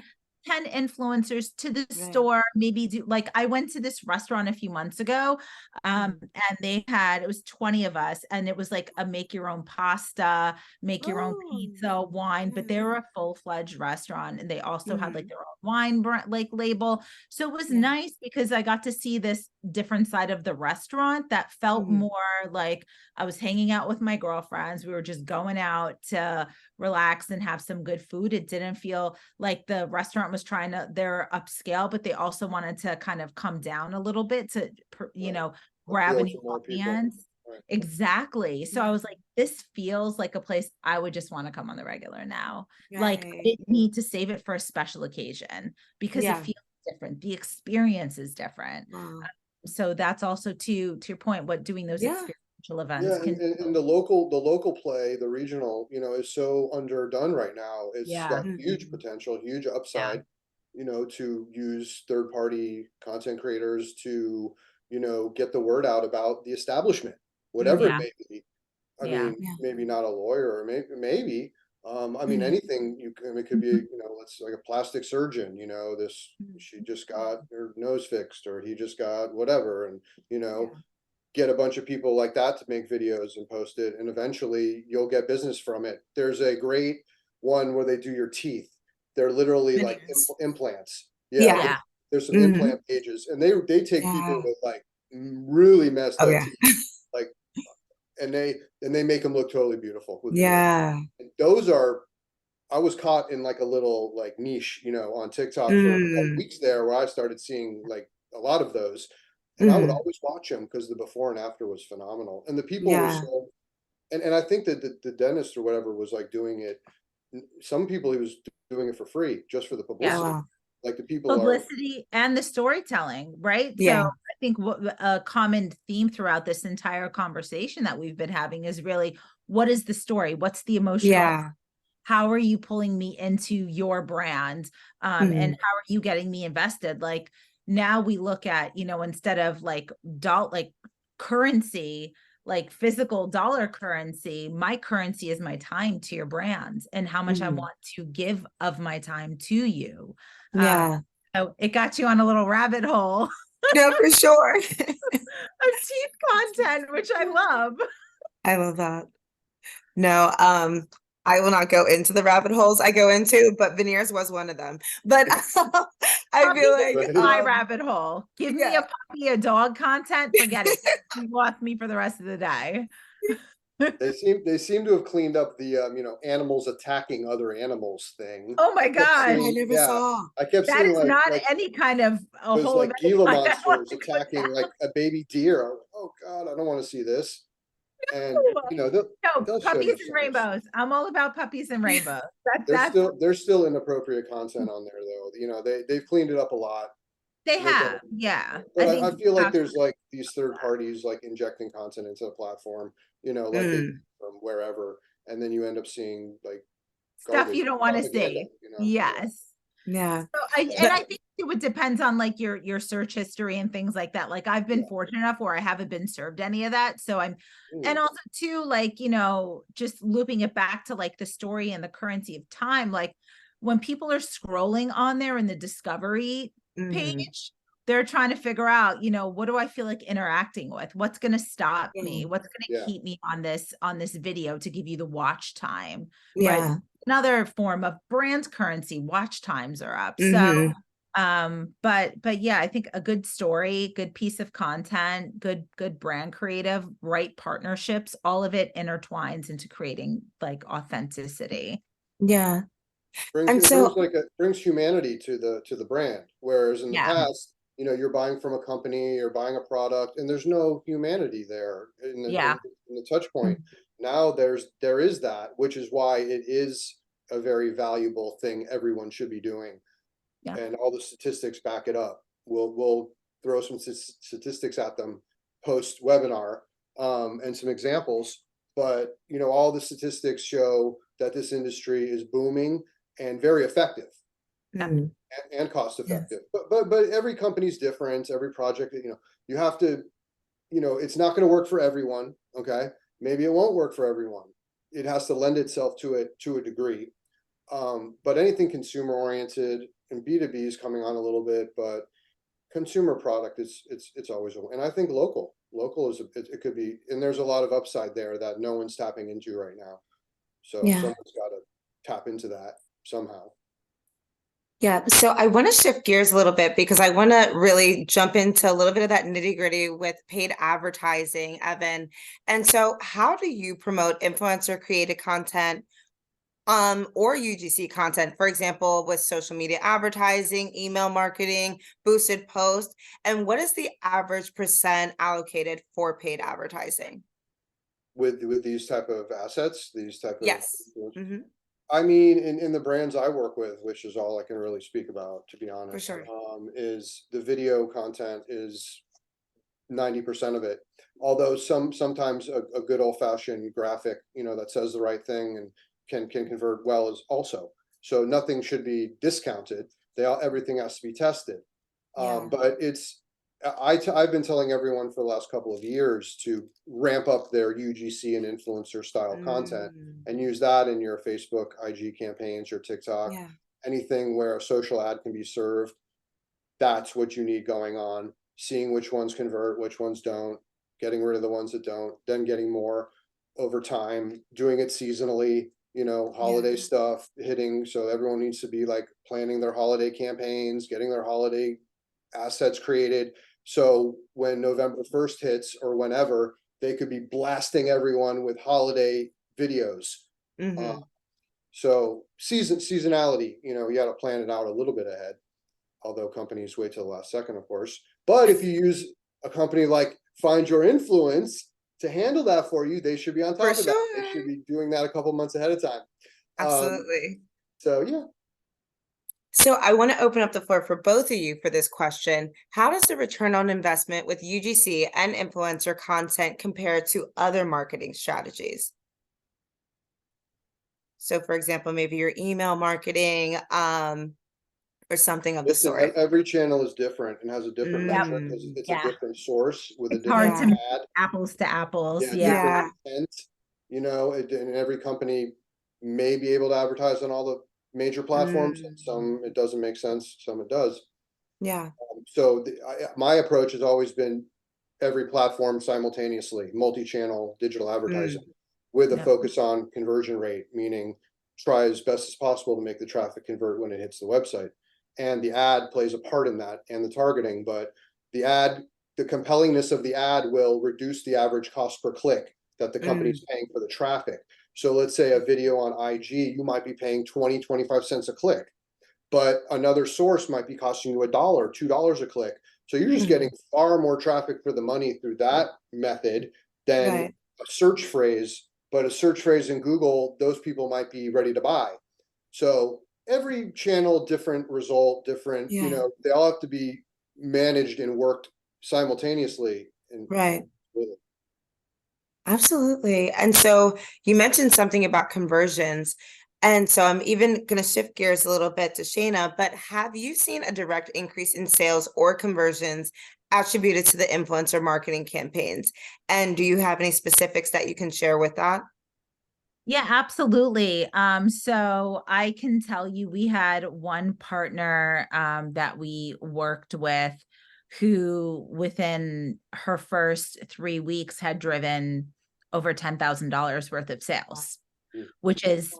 10 influencers to the store, maybe do, like, I went to this restaurant a few months ago, and it was 20 of us, and it was like a make your own pasta, make your own pizza, wine, but they were a full-fledged restaurant, and they also had like their own wine like label. So it was nice because I got to see this different side of the restaurant that felt more like I was hanging out with my girlfriends. We were just going out to relax and have some good food. It didn't feel like the restaurant was they're upscale, but they also wanted to kind of come down a little bit to, grab a new audience. Exactly. So I was like, this feels like a place I would just want to come on the regular now. Like, I didn't need to save it for a special occasion because it feels different. The experience is different. So that's also to your point, what doing those experiential events can. And the local play, the regional, is so underdone right now. It's got huge potential, huge upside, to use third-party content creators to, get the word out about the establishment, whatever it may be. I mean, maybe not a lawyer, or maybe, I mean, anything it could be, let's like a plastic surgeon, she just got her nose fixed, or he just got whatever, and, get a bunch of people like that to make videos and post it, and eventually you'll get business from it. There's a great one where they do your teeth. They're literally like implants. There's some implant pages, and they take people with like really messed up teeth, like, and they make them look totally beautiful with videos. And those are, I was caught in like a little like niche, on TikTok for a couple weeks there, where I started seeing like a lot of those. And I would always watch them because the before and after was phenomenal. And the people were so, and I think that the dentist or whatever was like doing it. Some people, he was doing it for free, just for the publicity. Like the people Publicity and the storytelling, right? So I think what a common theme throughout this entire conversation that we've been having is really, what is the story? What's the emotional? How are you pulling me into your brand? And how are you getting me invested? Like, now we look at, instead of like currency, like physical dollar currency, my currency is my time to your brand and how much I want to give of my time to you. So it got you on a little rabbit hole. No, for sure. Of teeth content, which I love. I love that. No, I will not go into the rabbit holes I go into, but veneers was one of them. But I feel like my rabbit hole. Give me a puppy, a dog content. Forget it. You lost me for the rest of the day. They seem to have cleaned up the animals attacking other animals thing. Oh my god! I never saw. I kept that seeing is like, not any kind of a whole like Gila monsters attacking like a baby deer. Oh god, I don't want to see this. And puppies and rainbows. I'm all about puppies and rainbows. There's still inappropriate content on there though. They've cleaned it up a lot. They have, But I feel like there's like these third parties like injecting content into the platform, like they from wherever, and then you end up seeing like stuff you don't want to see. Yes. Yeah. So I think it would depend on like your search history and things like that. Like I've been fortunate enough where I haven't been served any of that. So and also too, like, just looping it back to like the story and the currency of time. Like when people are scrolling on there in the discovery page, they're trying to figure out, what do I feel like interacting with? What's going to stop me? What's going to keep me on this video to give you the watch time? Right. Another form of brand currency, watch times are up. So, but yeah, I think a good story, good piece of content, good brand creative, right partnerships, all of it intertwines into creating like authenticity. Yeah. Brings humanity to the brand. Whereas in the past, you're buying from a company, you're buying a product, and there's no humanity there in the touch point. Now there is that, which is why it is a very valuable thing everyone should be doing. Yeah. And all the statistics back it up. We'll throw some statistics at them post webinar, and some examples. But all the statistics show that this industry is booming and very effective and cost effective. Yes. But every company's different. Every project, you have to, it's not going to work for everyone. Okay, maybe it won't work for everyone. It has to lend itself to it to a degree. But anything consumer oriented, and B2B is coming on a little bit, but consumer product it's always, and I think local is it could be, and there's a lot of upside there that no one's tapping into right now. So Yeah. someone's got to tap into that somehow. Yeah, so I want to shift gears a little bit because I want to really jump into a little bit of that nitty-gritty with paid advertising, Evan. And so how do you promote influencer created content or UGC content, for example, with social media advertising, email marketing, boosted posts, and what is the average percent allocated for paid advertising? With these type of assets, these type of, Yes. Mm-hmm. I mean, in the brands I work with, which is all I can really speak about, to be honest, sure. Is the video content is 90% of it. Although sometimes a good old fashioned graphic, that says the right thing and can convert well is also. So nothing should be discounted. Everything has to be tested. Yeah. But I've been telling everyone for the last couple of years to ramp up their UGC and influencer style content and use that in your Facebook, IG campaigns, your TikTok, Yeah. anything where a social ad can be served. That's what you need going on. Seeing which ones convert, which ones don't, getting rid of the ones that don't, then getting more over time, doing it seasonally, holiday stuff hitting. So everyone needs to be like planning their holiday campaigns, getting their holiday assets created. So when November 1st hits or whenever, they could be blasting everyone with holiday videos. So seasonality, you got to plan it out a little bit ahead. Although companies wait till the last second, of course. But if you use a company like Find Your Influence to handle that for you, they should be on top of that. They should be doing that a couple months ahead of time. Absolutely. So yeah. So I want to open up the floor for both of you for this question. How does the return on investment with UGC and influencer content compare to other marketing strategies? So for example, maybe your email marketing, or something of the sort. Every channel is different and has a different metric because it's a different source with a different hard to ad. apples to apples. Different intent, and every company may be able to advertise on all the major platforms. And some it doesn't make sense, some it does. Yeah. So my approach has always been every platform simultaneously, multi-channel digital advertising with a focus on conversion rate, meaning try as best as possible to make the traffic convert when it hits the website. And the ad plays a part in that and the targeting, but the compellingness of the ad will reduce the average cost per click that the company's paying for the traffic. So let's say a video on IG, you might be paying 20, 25 cents a click, but another source might be costing you $1, $2 a click. So you're just getting far more traffic for the money through that method than a search phrase. But a search phrase in Google, those people might be ready to buy. So every channel, different result, different, they all have to be managed and worked simultaneously. And Absolutely. And so you mentioned something about conversions. And so I'm even going to shift gears a little bit to Shayna, but have you seen a direct increase in sales or conversions attributed to the influencer marketing campaigns? And do you have any specifics that you can share with that? Yeah, absolutely. So I can tell you we had one partner that we worked with who within her first 3 weeks had driven over $10,000 worth of sales, which is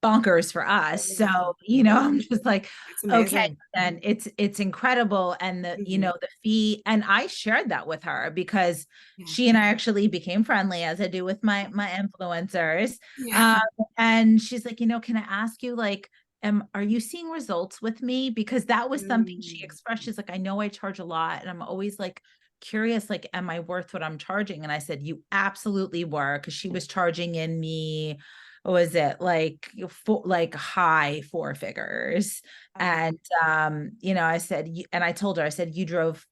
bonkers for us. So, I'm just like, okay, and it's incredible. And the, the fee, and I shared that with her because she and I actually became friendly, as I do with my influencers. And she's like, can I ask you, like, are you seeing results with me? Because that was something she expressed. She's like, I know I charge a lot and I'm always like curious, like, am I worth what I'm charging? And I said, you absolutely were, because she was charging in me, what was it, like like high four figures. And you know, I said, and I told her, I said, you drove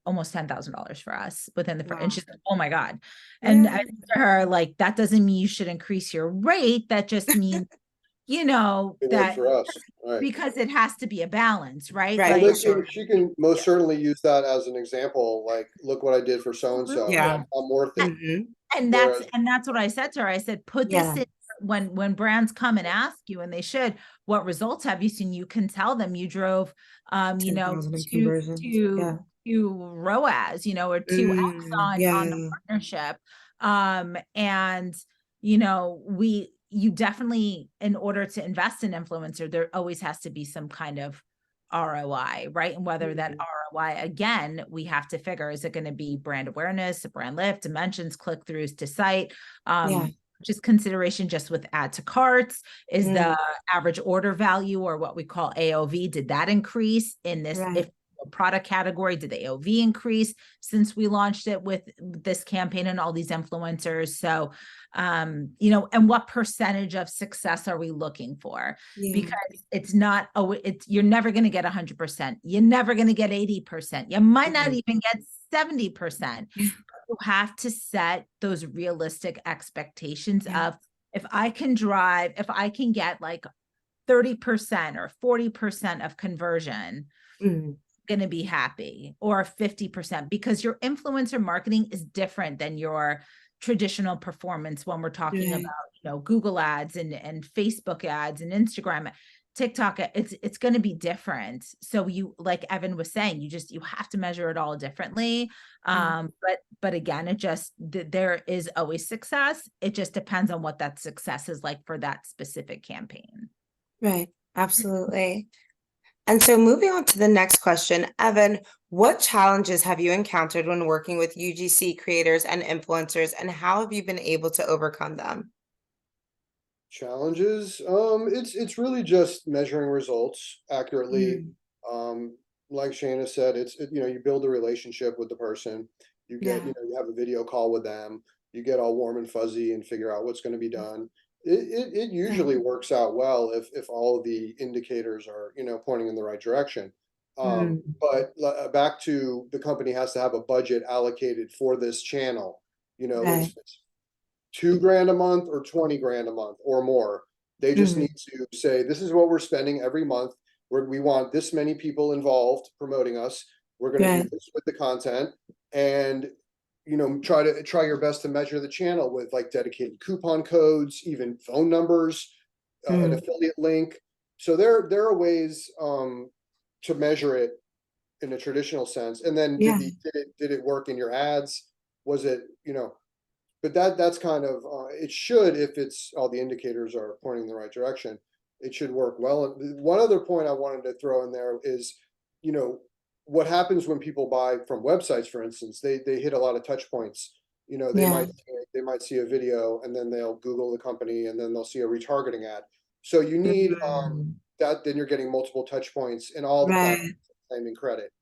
almost $10,000 for us within the first, and she's like, oh my God. And I Yeah. said to her, like, that doesn't mean you should increase your rate. That just means, you know, It worked that for us, right? because it has to be a balance, right? Well, Right. Like, she can most certainly use that as an example. Like, look what I did for so and so. absolutely. Yeah. I'm worth it. Hmm. And Whereas, that's what I said to her. I said, put this Yeah. in when brands come and ask you, and they should, what results have you seen? You can tell them you drove you know, 10,000 in to conversions. to Yeah. to ROAS, you know, or 2x on the Yeah. partnership. And you know, you definitely, in order to invest in influencer, there always has to be some kind of ROI, right? And whether that ROI, again, we have to figure, is it going to be brand awareness, brand lift, dimensions, click-throughs to site, Yeah. just consideration just with add to carts, is Mm. the average order value, or what we call AOV, did that increase in this? Right. If product category, did the AOV increase since we launched it with this campaign and all these influencers? So, you know, and what percentage of success are we looking for? Yeah. Because it's not, you're never going to get 100%. You're never going to get 80%. You might not even get 70%. You have to set those realistic expectations Yeah. of, if I can get like 30% or 40% of conversion, Mm. going to be happy, or 50%, because your influencer marketing is different than your traditional performance when we're talking Right. about, you know, Google ads and Facebook ads and Instagram, TikTok. It's going to be different. So you, like Evan was saying, you have to measure it all differently. But again, there is always success. It just depends on what that success is like for that specific campaign. Right. Absolutely. And so moving on to the next question, Evan, what challenges have you encountered when working with UGC creators and influencers, and how have you been able to overcome them? challenges, it's really just measuring results accurately. Mm. Um, like Shayna said, you know, you build a relationship with the person. You get, Yeah. you know, you have a video call with them. You get all warm and fuzzy and figure out what's going to be done. It Yeah. usually works out well if all of the indicators are, you know, pointing in the right direction. Mm. But back to, the company has to have a budget allocated for this channel. You know, Right. it's 2 grand a month or 20 grand a month or more. They just Mm. need to say, this is what we're spending every month. We want this many people involved promoting us. We're going to do Right. this with the content, and you know, try your best to measure the channel with like dedicated coupon codes, even phone numbers, an Mm. affiliate link. So there are ways to measure it in a traditional sense. And then Yeah. did it work in your ads? Was it, you know, but that's kind of, it should, if it's all the indicators are pointing in the right direction, it should work well. And one other point I wanted to throw in there is, you know, what happens when people buy from websites, for instance, they hit a lot of touch points. You know, Yeah. they might see a video and then they'll Google the company and then they'll see a retargeting ad. So you need Mm. that, then you're getting multiple touch points in all the platforms Right. claiming credit.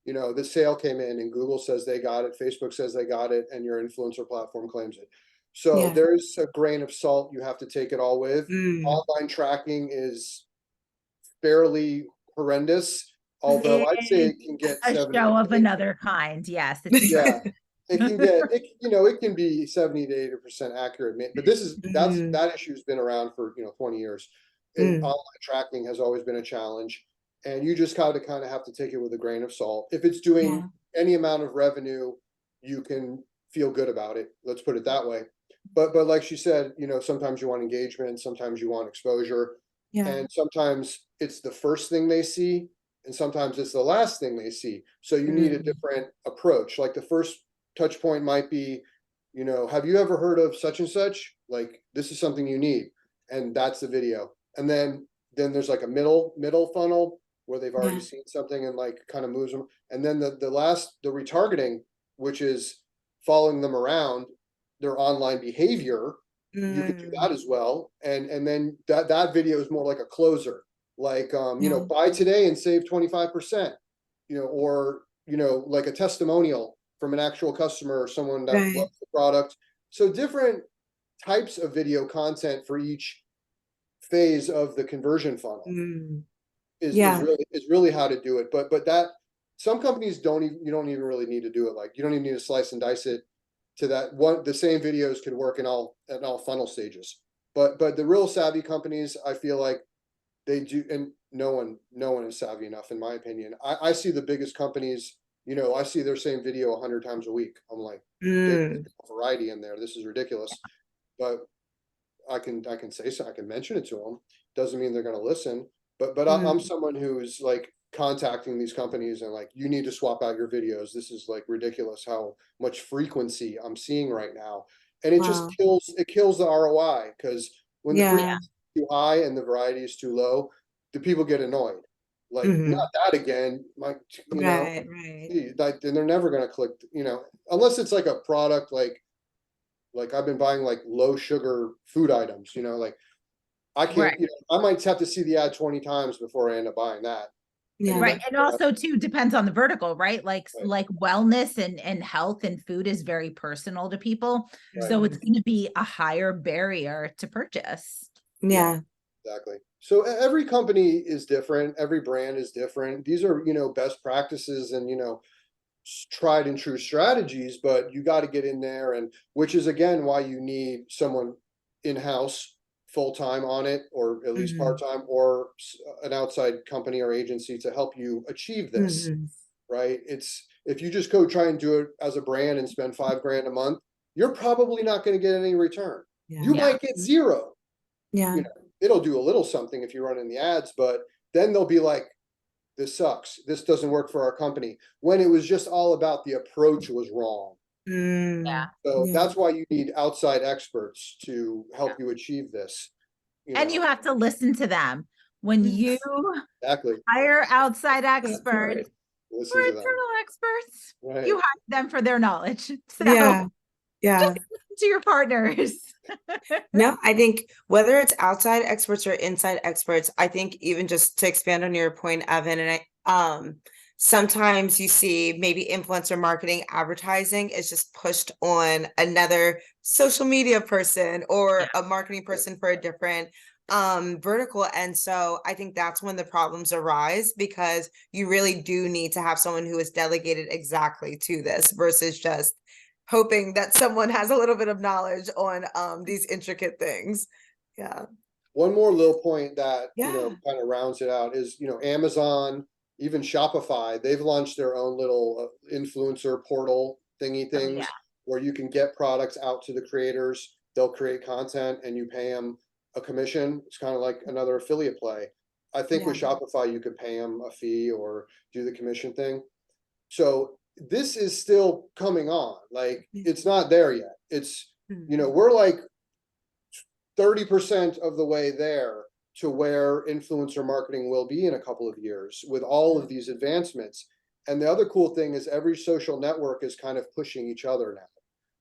You know, the sale came in and Google says they got it, Facebook says they got it, and your influencer platform claims it. So Yeah. there's a grain of salt. You have to take it all with. Mm. Online tracking is fairly horrendous, although I'd say it can get A 70 show of to 80. another kind. Yes, it's Yeah, true. it can get it, you know, it can be 70 to 80% accurate. But Mm. that issue's been around for, you know, 20 years. And Mm. online tracking has always been a challenge. And you just kind of have to take it with a grain of salt. If it's doing Yeah. any amount of revenue, you can feel good about it. Let's put it that way. But like she said, you know, sometimes you want engagement, sometimes you want exposure, Yeah. and sometimes it's the first thing they see, and sometimes it's the last thing they see. So you need a Mm. different approach. Like the first touch point might be, you know, have you ever heard of such and such? Like, this is something you need, and that's the video. And then there's like a middle funnel where they've already Yeah. seen something and like kind of moves them. And then the retargeting, which is following them around their online behavior. You could do Mm. that as well. And then that video is more like a closer, like, you Yeah. know, buy today and save 25%, you know, or, you know, like a testimonial from an actual customer or someone that Right. loves the product. So different types of video content for each phase of the conversion funnel is Yeah. really how to do it. But that some companies don't even, you don't even really need to do it. Like you don't even need to slice and dice it to that one. The same videos could work in all funnel stages. But the real savvy companies, I feel like they do, and no one is savvy enough, in my opinion. I see the biggest companies, you know, I see their same video 100 times a week. I'm like, there's variety in there. This is ridiculous. But I can say so, I can mention it to them. Doesn't mean they're going to listen. But I'm someone who's like contacting these companies and like, you need to swap out your videos. This is like ridiculous how much frequency I'm seeing right now, and it just Wow. kills the ROI, because when the Yeah. frequency is too high and the variety is too low, the people get annoyed. Like, not that again, like, you know, Right. like, and they're never going to click, you know, unless it's like a product like I've been buying like low sugar food items, you know, like I can't, Right. you know, I might have to see the ad 20 times before I end up buying that. Yeah. Right. And also too depends on the vertical, right? Like Right. like wellness and health and food is very personal to people. Right. So it's going to be a higher barrier to purchase. Yeah. Exactly. So every company is different. Every brand is different. These are, you know, best practices and, you know, tried and true strategies, but you got to get in there, and which is again why you need someone in-house full-time on it, or at least part-time, or an outside company or agency to help you achieve this, right? It's, if you just go try and do it as a brand and spend $5,000 a month, you're probably not going to get any return. You might get zero. Yeah. You know, it'll do a little something if you run in the ads, but then they'll be like, this sucks. This doesn't work for our company. When it was just all about the approach was wrong. So that's why you need outside experts to help you achieve this. And you have to listen to them when you hire outside experts Listen or to them. internal experts. Right. You hire them for their knowledge. So Yeah. just listen to your partners. No, I think whether it's outside experts or inside experts, I think even just to expand on your point, Evan, and sometimes you see maybe influencer marketing advertising is just pushed on another social media person or a marketing person for a different vertical. And so I think that's when the problems arise, because you really do need to have someone who is delegated exactly to this versus just hoping that someone has a little bit of knowledge on these intricate things. Yeah. One more little point that, you know, kind of rounds it out is, you know, Amazon, even Shopify, they've launched their own little influencer portal thingy things where you can get products out to the creators. They'll create content and you pay them a commission. It's kind of like another affiliate play. I think with Shopify, you could pay them a fee or do the commission thing. So this is still coming on. Like, it's not there yet. It's, you know, we're like 30% of the way there to where influencer marketing will be in a couple of years with all of these advancements. And the other cool thing is every social network is kind of pushing each other now.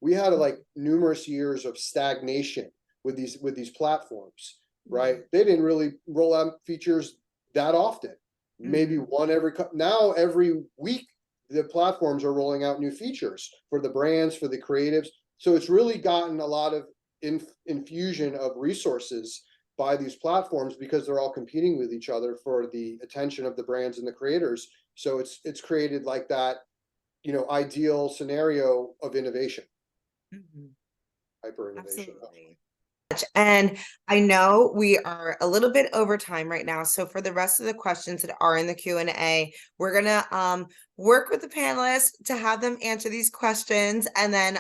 We had like numerous years of stagnation with these platforms, right? They didn't really roll out features that often. Maybe one now every week the platforms are rolling out new features for the brands, for the creatives. So it's really gotten a lot of infusion of resources by these platforms because they're all competing with each other for the attention of the brands and the creators. So it's created like that, you know, ideal scenario of innovation. Hyper innovation. Absolutely. And I know we are a little bit over time right now. So for the rest of the questions that are in the Q&A, we're gonna work with the panelists to have them answer these questions. And then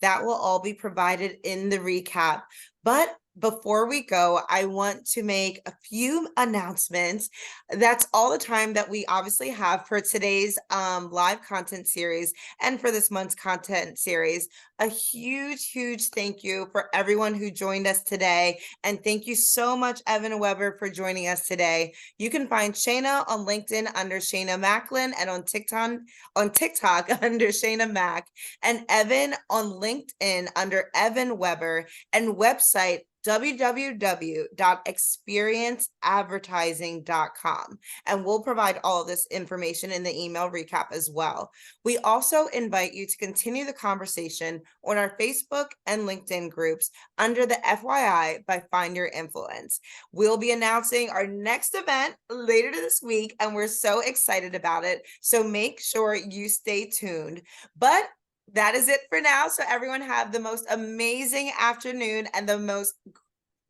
that will all be provided in the recap. But before we go, I want to make a few announcements. That's all the time that we obviously have for today's live content series and for this month's content series. A huge thank you for everyone who joined us today. And thank you so much, Evan Weber, for joining us today. You can find Shayna on LinkedIn under Shayna Macklin and on TikTok under Shayna Mack, and Evan on LinkedIn under Evan Weber, and website www.experienceadvertising.com. And we'll provide all of this information in the email recap as well. We also invite you to continue the conversation on our Facebook and LinkedIn groups under the FYI by Find Your Influence. We'll be announcing our next event later this week, and we're so excited about it. So make sure you stay tuned. But that is it for now. So everyone have the most amazing afternoon and the most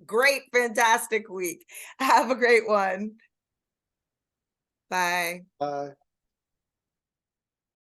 great, fantastic week. Have a great one. Bye. Bye.